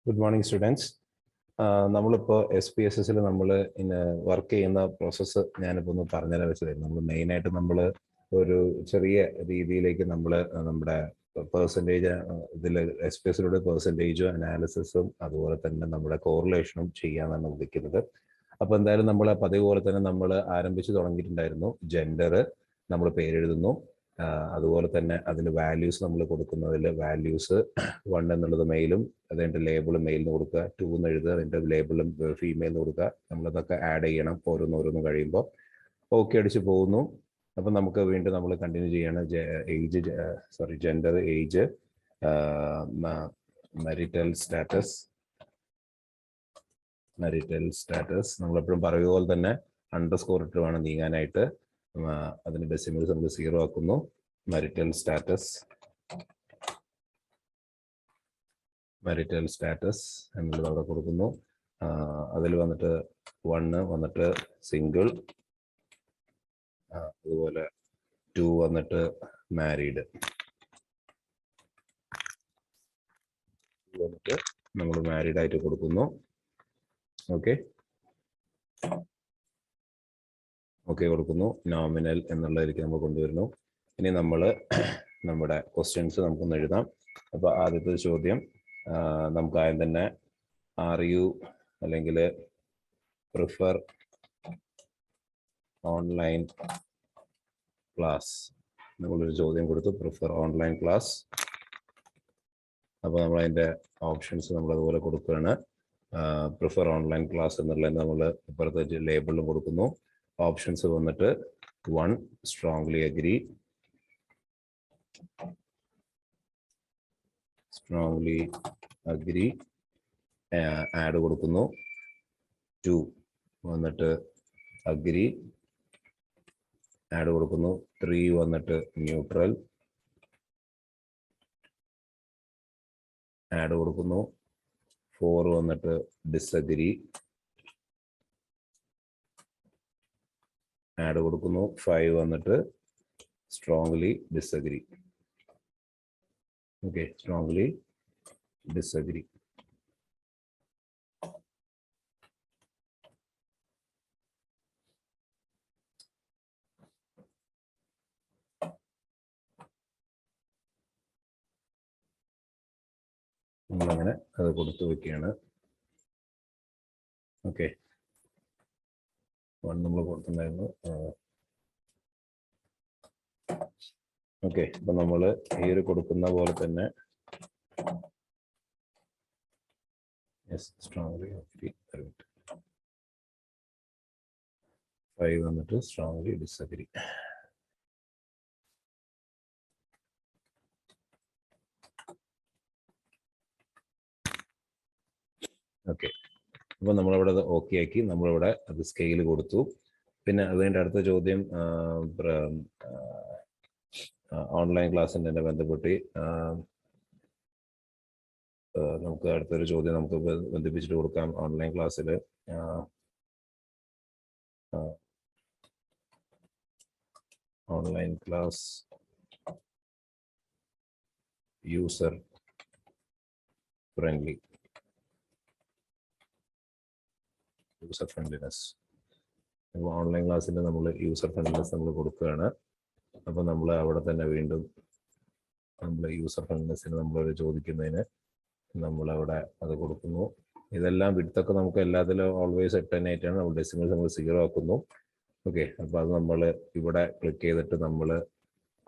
Good morning, students. നമ്മളിപ്പോൾ SPSS-ൽ നമ്മൾ work ചെയ്യുന്ന പ്രോസസ്സ് ഞാനിപ്പോൾ ഒന്ന് പറഞ്ഞുതരാൻ വെച്ചതായിരുന്നു. നമ്മൾ മെയിനായിട്ട് നമ്മൾ ഒരു ചെറിയ രീതിയിലേക്ക് നമ്മുടെ പെർസെൻറ്റേജ് ഇതിൽ SPSS-ലൂടെ പെർസെൻറ്റേജും അനാലിസിസും അതുപോലെ തന്നെ നമ്മുടെ കോറിലേഷനും ചെയ്യാനാണ് ഉദ്ദേശിക്കുന്നത്. അപ്പോൾ എന്തായാലും നമ്മൾ പതിവ് പോലെ തന്നെ നമ്മൾ ആരംഭിച്ച് തുടങ്ങിയിട്ടുണ്ടായിരുന്നു. ജെൻഡർ നമ്മൾ പേരെഴുതുന്നു, അതുപോലെ തന്നെ അതിന് വാല്യൂസ് നമ്മൾ കൊടുക്കുന്നതിൽ വാല്യൂസ് 1 എന്നുള്ളത് മെയിലും, അതിൻ്റെ ലേബിൾ മെയിലിന് കൊടുക്കുക, 2 എന്ന് എഴുതുക, അതിൻ്റെ ലേബിളും ഫീമെയിലിന് കൊടുക്കുക. നമ്മളതൊക്കെ ആഡ് ചെയ്യണം ഓരോന്നോരോന്ന് കഴിയുമ്പോൾ. ഓക്കെ അടിച്ച് പോകുന്നു. അപ്പം നമുക്ക് വീണ്ടും നമ്മൾ കണ്ടിന്യൂ ചെയ്യണം. ജെൻഡർ, ഏജ്, marital സ്റ്റാറ്റസ് നമ്മളെപ്പോഴും പറയുക പോലെ തന്നെ അണ്ടർസ്കോർ ഇട്ട് വേണം നീങ്ങാനായിട്ട്. അതിന് ഡെസിമൽസ് നമ്മൾ 0 ആക്കുന്നു. marital സ്റ്റാറ്റസ് എന്നുള്ളത് അവിടെ കൊടുക്കുന്നു. അതിൽ വന്നിട്ട് 1 വന്നിട്ട് സിംഗിൾ, അതുപോലെ 2 വന്നിട്ട് മാരീഡ് വന്നിട്ട് നമ്മൾ മാരീഡ് ആയിട്ട് കൊടുക്കുന്നു. ഓക്കെ കൊടുക്കുന്നു. നോമിനൽ എന്നുള്ളതിലേക്ക് നമ്മൾ കൊണ്ടുവരുന്നു. ഇനി നമ്മൾ നമ്മുടെ ക്വസ്റ്റ്യൻസ് നമുക്കൊന്ന് എഴുതാം. അപ്പോൾ ആദ്യത്തെ ചോദ്യം നമുക്ക് ആദ്യം തന്നെ അല്ലെങ്കിൽ പ്രിഫർ ഓൺലൈൻ ക്ലാസ് എന്നുള്ളൊരു ചോദ്യം കൊടുത്തു. Prefer online class. അപ്പോൾ നമ്മൾ അതിൻ്റെ ഓപ്ഷൻസ് നമ്മൾ അതുപോലെ കൊടുക്കുകയാണ്. പ്രിഫർ ഓൺലൈൻ ക്ലാസ് എന്നുള്ളത് നമ്മൾ ഇപ്പുറത്തെ ലേബിളിലും കൊടുക്കുന്നു. ഓപ്ഷൻസ് വന്നിട്ട് 1 സ്ട്രോങ്ലി അഗ്രി, ആഡ് കൊടുക്കുന്നു. 2 വന്നിട്ട് അഗ്രി, ആഡ് കൊടുക്കുന്നു. 3 വന്നിട്ട് ന്യൂട്രൽ, ആഡ് കൊടുക്കുന്നു. 4 വന്നിട്ട് ഡിസഗ്രി, ആഡ് കൊടുക്കുന്നു. 5 വന്നിട്ട് strongly disagree. Okay, strongly disagree. നമ്മളങ്ങനെ അത് കൊടുത്തു വെക്കുകയാണ്. ഓക്കെ, 1 നമ്മൾ കൊടുത്തിട്ടുണ്ടായിരുന്നു. ഓക്കെ, അപ്പം നമ്മൾ ഈ ഒരു കൊടുക്കുന്ന പോലെ തന്നെ സ്ട്രോങ്ലി 5 വന്നിട്ട് സ്ട്രോങ്ലി ഡിസഗ്രി. ഓക്കെ, അപ്പോൾ നമ്മളവിടെ അത് ഓക്കെ ആക്കി. നമ്മളിവിടെ അത് സ്കെയിൽ കൊടുത്തു. പിന്നെ അതിൻ്റെ അടുത്ത ചോദ്യം ഓൺലൈൻ ക്ലാസ്സിൻ്റെ ബന്ധപ്പെട്ട് നമുക്ക് അടുത്തൊരു ചോദ്യം നമുക്ക് ബന്ധിപ്പിച്ചിട്ട് കൊടുക്കാം. ഓൺലൈൻ ക്ലാസ്സിൽ online class user friendliness. Online ക്ലാസ്സിൽ നമ്മൾ യൂസർ ഫ്രണ്ട്ലിനെസ് നമ്മൾ കൊടുക്കുകയാണ്. അപ്പോൾ നമ്മൾ അവിടെ തന്നെ വീണ്ടും നമ്മൾ യൂസർ ഫ്രണ്ട്ലിനെസ്സിന് നമ്മൾ ചോദിക്കുന്നതിന് നമ്മളവിടെ അത് കൊടുക്കുന്നു. ഇതെല്ലാം വിഡ്ത്തൊക്കെ നമുക്ക് എല്ലാത്തിലും ഓൾവേസ് 8 ആയിട്ടാണ്. നമ്മൾ ഡെസിമൽസ് നമ്മൾ 0 ആക്കുന്നു. ഓക്കെ, അപ്പോൾ അത് നമ്മൾ ഇവിടെ ക്ലിക്ക് ചെയ്തിട്ട് നമ്മൾ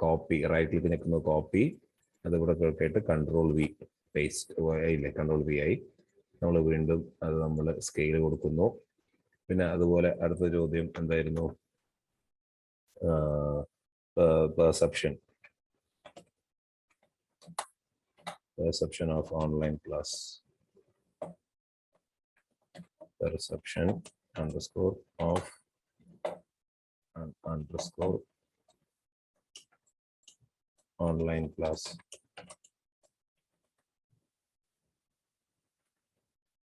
കോപ്പി, റൈറ്റ് ക്ലിക്ക് നിൽക്കുന്നു, കോപ്പി, അതിവിടെ ക്ലിക്ക് ചെയ്തിട്ട് Ctrl+V പേസ്റ്റ് ഇല്ലേ, Ctrl+V ആയി. നമ്മൾ വീണ്ടും അത് നമ്മൾ സ്കെയിൽ കൊടുക്കുന്നു. പിന്നെ അതുപോലെ അടുത്ത ചോദ്യം എന്തായിരുന്നു? perception of online class. Perception underscore of underscore online class.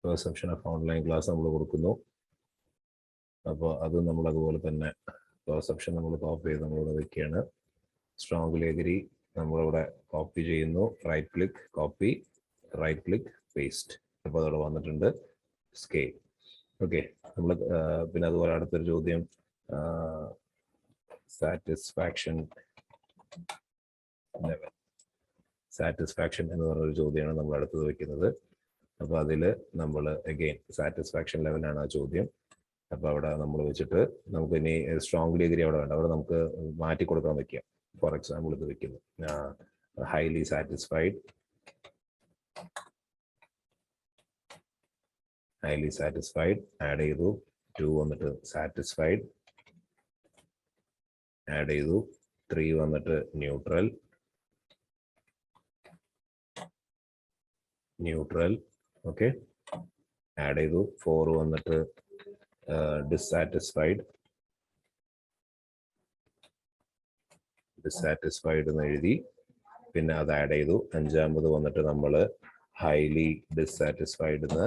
Perception of online class നമ്മൾ കൊടുക്കുന്നു. അപ്പോൾ അത് നമ്മൾ അതുപോലെ തന്നെ പെർസെപ്ഷൻ നമ്മൾ കോപ്പി ചെയ്ത് നമ്മളിവിടെ വെക്കുകയാണ്. സ്ട്രോങ്ലി അഗ്രി നമ്മളിവിടെ കോപ്പി ചെയ്യുന്നു. Right click copy, right click paste. അപ്പോൾ അതവിടെ വന്നിട്ടുണ്ട് സ്കെയിൽ. ഓക്കെ, നമ്മൾ പിന്നെ അതുപോലെ അടുത്തൊരു ചോദ്യം സാറ്റിസ്ഫാക്ഷൻ ലെവൽ. സാറ്റിസ്ഫാക്ഷൻ എന്ന് പറഞ്ഞൊരു ചോദ്യമാണ് നമ്മൾ അടുത്തത് വെക്കുന്നത്. അപ്പോൾ അതിൽ നമ്മൾ അഗെയിൻ സാറ്റിസ്ഫാക്ഷൻ ലെവലാണ് ആ ചോദ്യം. അപ്പോൾ അവിടെ നമ്മൾ വെച്ചിട്ട് നമുക്ക് ഇനി സ്ട്രോങ്ലി എഗ്രി അവിടെ വേണ്ട, അവിടെ നമുക്ക് മാറ്റി കൊടുക്കാൻ വയ്ക്കാം. ഫോർ എക്സാമ്പിൾ ഇത് വെക്കുന്നു highly satisfied, highly satisfied add ചെയ്തു, 2 വന്നിട്ട് സാറ്റിസ്ഫൈഡ് ആഡ് ചെയ്തു, 3 വന്നിട്ട് ന്യൂട്രൽ, ന്യൂട്രൽ ഓക്കെ ആഡ് ചെയ്തു, 4 വന്നിട്ട് ഡിസാറ്റിസ്ഫൈഡ്, ഡിസാറ്റിസ്ഫൈഡ് എന്ന് എഴുതി, പിന്നെ അത് ആഡ് ചെയ്തു. 5 വന്നിട്ട് നമ്മൾ ഹൈലി ഡിസാറ്റിസ്ഫൈഡ് എന്ന്,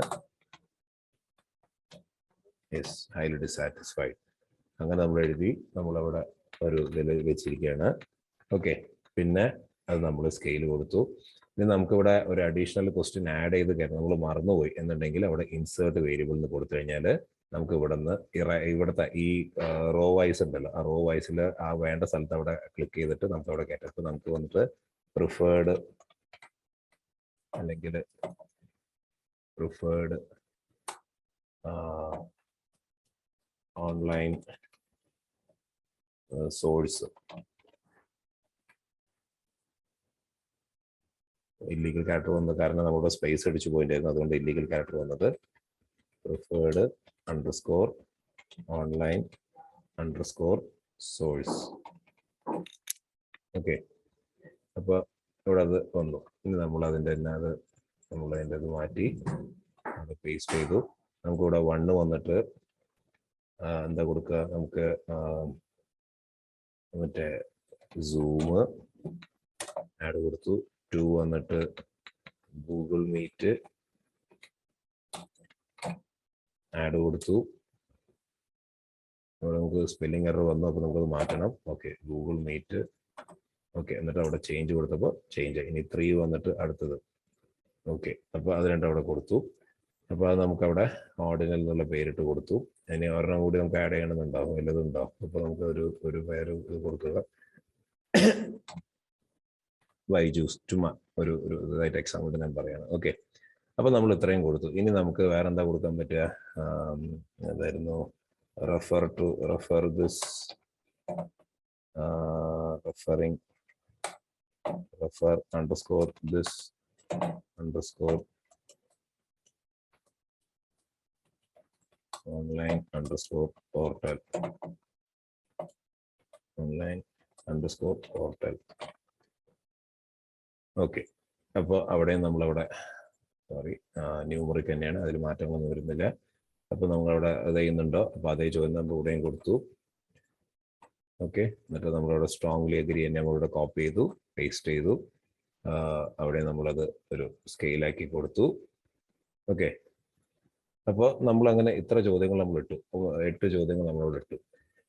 യെസ് ഹൈലി ഡിസാറ്റിസ്ഫൈഡ്, അങ്ങനെ നമ്മൾ എഴുതി നമ്മളവിടെ ഒരു ഇതിൽ വെച്ചിരിക്കുകയാണ്. ഓക്കെ, പിന്നെ അത് നമ്മൾ സ്കെയിൽ കൊടുത്തു. ഇനി നമുക്കിവിടെ ഒരു അഡീഷണൽ ക്വസ്റ്റ്യൻ ആഡ് ചെയ്ത് കയറി നമ്മൾ മറന്നുപോയി എന്നുണ്ടെങ്കിൽ അവിടെ ഇൻസേർട്ട് വേരിയബിൾ എന്ന് കൊടുത്തു കഴിഞ്ഞാൽ നമുക്ക് ഇവിടെ നിന്ന് ഇവിടുത്തെ ഈ റോ വൈസ് ഉണ്ടല്ലോ, ആ റോ വൈസിൽ ആ വേണ്ട സ്ഥലത്ത് അവിടെ ക്ലിക്ക് ചെയ്തിട്ട് നമുക്ക് അവിടെ കയറ്റാം. അപ്പോൾ നമുക്ക് വന്നിട്ട് പ്രിഫേർഡ് അല്ലെങ്കിൽ preferred online source, illegal character വന്നത് കാരണം നമ്മുടെ സ്പേസ് അടിച്ചു പോയിട്ടായിരുന്നു, അതുകൊണ്ട് ഇല്ലീഗൽ ക്യാരക്ടർ വന്നത്. Preferred underscore online underscore source. Okay, അപ്പോൾ ഇവിടെ അത് വന്നു. ഇനി നമ്മൾ അതിൻ്റെ തന്നെ അത് നമ്മൾ അതിൻ്റെ അത് മാറ്റി അത് പേസ്റ്റ് ചെയ്തു. നമുക്കിവിടെ 1 വന്നിട്ട് എന്താ കൊടുക്കുക, നമുക്ക് മറ്റേ സൂം ആഡ് കൊടുത്തു. 2 വന്നിട്ട് ഗൂഗിൾ മീറ്റ് ആഡ് കൊടുത്തു. അവിടെ നമുക്ക് സ്പെല്ലിംഗ് എറർ വന്നു, അപ്പോൾ നമുക്കത് മാറ്റണം. ഓക്കെ, ഗൂഗിൾ മീറ്റ് ഓക്കെ, എന്നിട്ട് അവിടെ ചേഞ്ച് കൊടുത്തപ്പോൾ ചേഞ്ച് ആയി. ഇനി 3 വന്നിട്ട് അടുത്തത്. ഓക്കെ, അപ്പോൾ അത് രണ്ടും അവിടെ കൊടുത്തു. അപ്പോൾ അത് നമുക്കവിടെ ഓർഡിനൽ എന്നുള്ള പേരിട്ട് കൊടുത്തു. ഇനി ഒരെണ്ണം കൂടി നമുക്ക് ആഡ് ചെയ്യണമെന്നുണ്ടാവും, വല്ലതും ഉണ്ടാവും. അപ്പോൾ നമുക്ക് ഒരു പേര് കൊടുക്കുക, വൈജൂസ്, ചുമ്മാ ഒരു ഇതായിട്ട് എക്സാമ്പിൾ ഞാൻ പറയാണ്. ഓക്കെ, അപ്പോൾ നമ്മൾ ഇത്രയും കൊടുത്തു. ഇനി നമുക്ക് വേറെ എന്താ കൊടുക്കാൻ പറ്റുക, അതായിരുന്നു refer this, refer underscore this underscore online underscore portal, online underscore portal. Okay, അപ്പോൾ അവിടെയും നമ്മളവിടെ ന്യൂമറിക് തന്നെയാണ്, അതിൽ മാറ്റങ്ങളൊന്നും വരുന്നില്ല. അപ്പോൾ നമ്മളവിടെ അത് ചെയ്യുന്നുണ്ടോ, അപ്പോൾ അതേ ചോദ്യം നമ്മൾ ഇവിടെയും കൊടുത്തു. ഓക്കെ, എന്നിട്ട് നമ്മളവിടെ സ്ട്രോങ്ലി അഗ്രി തന്നെ നമ്മളിവിടെ കോപ്പി ചെയ്തു, പേസ്റ്റ് ചെയ്തു. അവിടെ നമ്മളത് ഒരു സ്കെയിലാക്കി കൊടുത്തു. ഓക്കെ, അപ്പോൾ നമ്മളങ്ങനെ ഇത്ര ചോദ്യങ്ങൾ നമ്മൾ ഇട്ടു, 8 ചോദ്യങ്ങൾ നമ്മളോട് ഇട്ടു.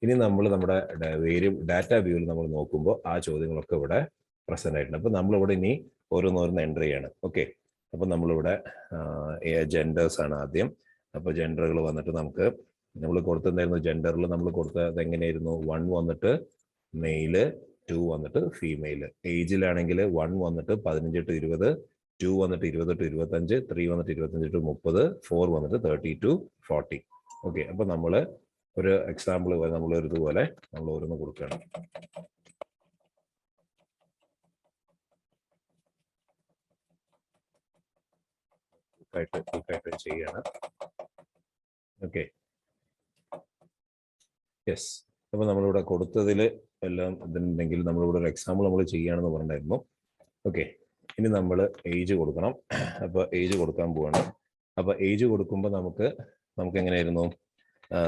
ഇനി നമ്മൾ നമ്മുടെ ഡാറ്റ വ്യൂവിൽ നമ്മൾ നോക്കുമ്പോൾ ആ ചോദ്യങ്ങളൊക്കെ ഇവിടെ പ്രസന്റ് ആയിട്ടുണ്ട്. അപ്പോൾ നമ്മളിവിടെ ഇനി ഓരോന്നോരോന്ന് എൻ്റർ ചെയ്യാണ്. ഓക്കെ, അപ്പോൾ നമ്മളിവിടെ ജെൻഡേഴ്സ് ആണ് ആദ്യം. അപ്പോൾ ജെൻഡറുകൾ വന്നിട്ട് നമുക്ക് നമ്മൾ കൊടുത്തിട്ടുണ്ടായിരുന്നു. ജെൻഡറിൽ നമ്മൾ കൊടുത്തത് എങ്ങനെയായിരുന്നു, 1 വന്നിട്ട് മെയില്, 2 വന്നിട്ട് ഫീമെയില്. ഏജിലാണെങ്കിൽ 1 വന്നിട്ട് 15 to 20, 2 വന്നിട്ട് 20 to 25, 3 വന്നിട്ട് 25 to 30, 4 വന്നിട്ട് 30 to 40. ഓക്കെ, അപ്പോൾ നമ്മൾ ഒരു എക്സാമ്പിൾ നമ്മൾ ഒരു ഇതുപോലെ നമ്മൾ ഓരോന്ന് കൊടുക്കണം. ക്ലിക്കായിട്ട് ചെയ്യണം. Okay, yes. അപ്പോൾ നമ്മളിവിടെ കൊടുത്തതിൽ എല്ലാം ഇതുണ്ടെങ്കിൽ നമ്മളിവിടെ ഒരു എക്സാമ്പിൾ നമ്മൾ ചെയ്യുകയാണെന്ന് പറഞ്ഞിട്ടുണ്ടായിരുന്നു. ഓക്കെ, ഇനി നമ്മൾ ഏജ് കൊടുക്കണം. അപ്പോൾ ഏജ് കൊടുക്കാൻ പോവാണ്. അപ്പോൾ ഏജ് കൊടുക്കുമ്പോൾ നമുക്ക് എങ്ങനെയായിരുന്നു,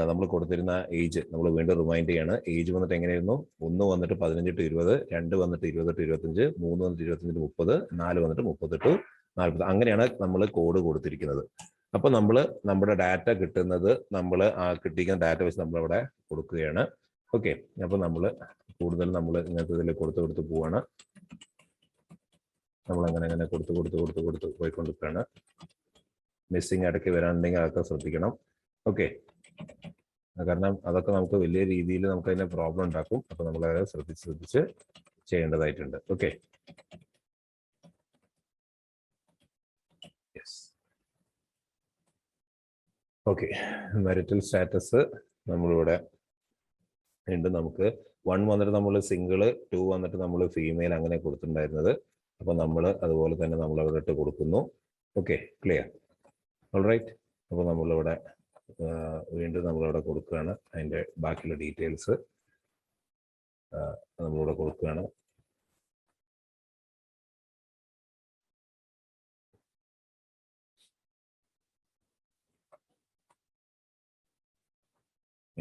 നമ്മൾ കൊടുത്തിരുന്ന ഏജ് നമ്മൾ വീണ്ടും റിമൈൻഡ് ചെയ്യാണ്. ഏജ് വന്നിട്ട് എങ്ങനെയായിരുന്നു, 1 വന്നിട്ട് 15 to 20, 2 വന്നിട്ട് 20 to 25, 3 വന്നിട്ട് 25 to 30, 4 വന്നിട്ട് 30 to 40. അങ്ങനെയാണ് നമ്മൾ കോഡ് കൊടുത്തിരിക്കുന്നത്. അപ്പോൾ നമ്മൾ നമ്മുടെ ഡാറ്റ കിട്ടുന്നത് നമ്മൾ ആ കിട്ടിയിരിക്കുന്ന ഡാറ്റ വെച്ച് നമ്മളവിടെ കൊടുക്കുകയാണ്. ഓക്കെ, അപ്പോൾ നമ്മൾ കൂടുതൽ നമ്മൾ ഇങ്ങനത്തെ ഇതിൽ കൊടുത്ത് പോവാണ്. നമ്മൾ അങ്ങനെ കൊടുത്ത് പോയിക്കൊണ്ടിരിക്കുകയാണ്. മിസ്സിങ് ഇടയ്ക്ക് വരാനുണ്ടെങ്കിൽ അതൊക്കെ ശ്രദ്ധിക്കണം. ഓക്കെ, കാരണം അതൊക്കെ നമുക്ക് വലിയ രീതിയിൽ നമുക്ക് അതിന്റെ പ്രോബ്ലം ഉണ്ടാക്കും. അപ്പൊ നമ്മൾ അത് ശ്രദ്ധിച്ച് ചെയ്യേണ്ടതായിട്ടുണ്ട്. Okay, yes. Okay, marital status നമ്മളിവിടെ ഉണ്ട്. നമുക്ക് 1 വന്നിട്ട് നമ്മൾ സിംഗിള്, 2 വന്നിട്ട് നമ്മൾ ഫീമെയിൽ അങ്ങനെ കൊടുത്തിട്ടുണ്ടായിരുന്നത്. അപ്പൊ നമ്മൾ അതുപോലെ തന്നെ നമ്മൾ അവിടെ ഇട്ട് കൊടുക്കുന്നു. Okay, clear, alright. അപ്പൊ നമ്മളിവിടെ വീണ്ടും നമ്മളിവിടെ കൊടുക്കുകയാണ്. അതിന്റെ ബാക്കിയുള്ള ഡീറ്റെയിൽസ് നമ്മളിവിടെ കൊടുക്കുകയാണ്.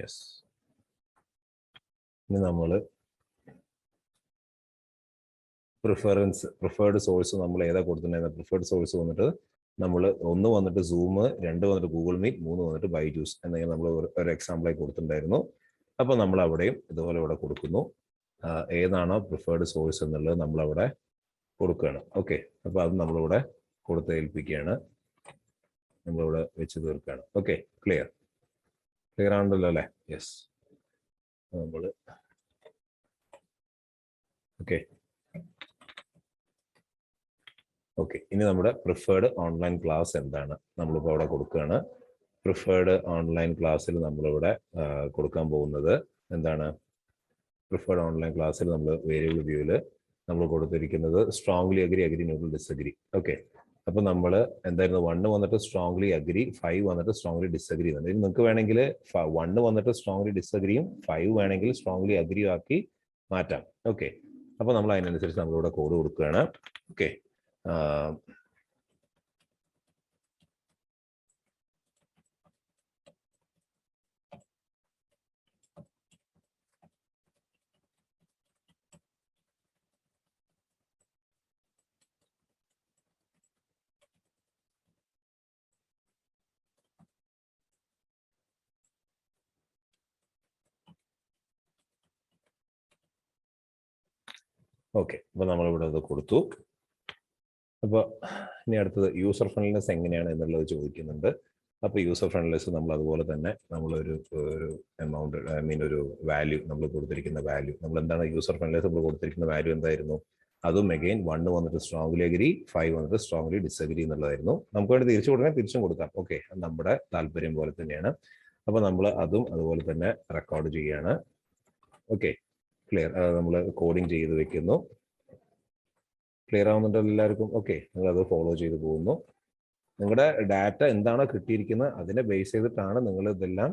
യെസ്. ഇനി നമ്മൾ പ്രിഫേർഡ് സോഴ്സ് നമ്മൾ ഏതാ കൊടുത്തിട്ടുണ്ടായിരുന്നത്? പ്രിഫേർഡ് സോഴ്സ് വന്നിട്ട് നമ്മൾ 1 വന്നിട്ട് സൂം, 2 വന്നിട്ട് ഗൂഗിൾ മീറ്റ്, 3 വന്നിട്ട് ബൈജൂസ് എന്നെങ്കിൽ നമ്മൾ ഒരു എക്സാമ്പിളായി കൊടുത്തിട്ടുണ്ടായിരുന്നു. അപ്പോൾ നമ്മൾ അവിടെയും ഇതുപോലെ ഇവിടെ കൊടുക്കുന്നു. ഏതാണോ പ്രിഫേർഡ് സോഴ്സ് എന്നുള്ളത് നമ്മളവിടെ കൊടുക്കുകയാണ്. ഓക്കെ, അപ്പോൾ അത് നമ്മളിവിടെ കൊടുത്തേൽപ്പിക്കുകയാണ്, നമ്മളിവിടെ വെച്ച് തീർക്കുകയാണ്. ഓക്കെ, ക്ലിയർ ആണല്ലോ അല്ലേ? യെസ്. നമ്മൾ ഓക്കെ, ഇനി നമ്മുടെ പ്രിഫേർഡ് ഓൺലൈൻ ക്ലാസ് എന്താണ് നമ്മളിപ്പോൾ അവിടെ കൊടുക്കുകയാണ്. പ്രിഫേർഡ് ഓൺലൈൻ ക്ലാസ്സിൽ നമ്മളിവിടെ കൊടുക്കാൻ പോകുന്നത് എന്താണ്? പ്രിഫേർഡ് ഓൺലൈൻ ക്ലാസ്സിൽ നമ്മൾ വേരിയബിൾ വ്യൂവിൽ നമ്മൾ കൊടുത്തിരിക്കുന്നത് strongly agree, neutral, disagree. Okay, അപ്പൊ നമ്മൾ എന്തായിരുന്നു? 1 വന്നിട്ട് സ്ട്രോങ്ലി അഗ്രി, 5 വന്നിട്ട് സ്ട്രോങ്ലി ഡിസഗ്രി. നിങ്ങൾക്ക് വേണമെങ്കിൽ 1 വന്നിട്ട് സ്ട്രോങ്ലി ഡിസഗ്രിയും 5 വേണമെങ്കിൽ സ്ട്രോങ്ലി അഗ്രിയും ആക്കി മാറ്റാം. ഓക്കെ, അപ്പൊ നമ്മൾ അതിനനുസരിച്ച് നമ്മളിവിടെ കോഡ് കൊടുക്കുകയാണ്. ഓക്കെ, ഓക്കെ, അപ്പൊ നമ്മളിവിടെ അത് കൊടുത്തു. അപ്പോൾ ഇനി അടുത്തത് യൂസർ ഫ്രണ്ട്ലിനെസ് എങ്ങനെയാണ് എന്നുള്ളത് ചോദിക്കുന്നുണ്ട്. അപ്പോൾ യൂസർ ഫ്രണ്ട്ലിനെസ് നമ്മൾ അതുപോലെ തന്നെ നമ്മളൊരു എമൗണ്ട്, ഐ മീൻ ഒരു വാല്യൂ നമ്മൾ കൊടുത്തിരിക്കുന്ന വാല്യൂ, നമ്മൾ എന്താണ് യൂസർ ഫ്രണ്ട്ലിനെസ് നമ്മൾ കൊടുത്തിരിക്കുന്ന വാല്യൂ എന്തായിരുന്നു? അതും അഗെയിൻ 1 വന്നിട്ട് സ്ട്രോങ്ലി അഗ്രി, 5 വന്നിട്ട് സ്ട്രോങ്ലി ഡിസഗ്രി എന്നുള്ളതായിരുന്നു. നമുക്ക് വേണ്ടി തിരിച്ചു കൊടുക്കാൻ തിരിച്ചും കൊടുക്കാം. ഓക്കെ, നമ്മുടെ താല്പര്യം പോലെ തന്നെയാണ്. അപ്പോൾ നമ്മൾ അതും അതുപോലെ തന്നെ റെക്കോർഡ് ചെയ്യുകയാണ്. Okay, clear. നമ്മൾ കോഡിങ് ചെയ്ത് വെക്കുന്നു. ക്ലിയർ ആവുന്നുണ്ടോ എല്ലാവർക്കും? ഓക്കെ, നിങ്ങൾ അത് ഫോളോ ചെയ്ത് പോകുന്നു. നിങ്ങളുടെ ഡാറ്റ എന്താണോ കിട്ടിയിരിക്കുന്നത് അതിനെ ബേസ് ചെയ്തിട്ടാണ് നിങ്ങൾ ഇതെല്ലാം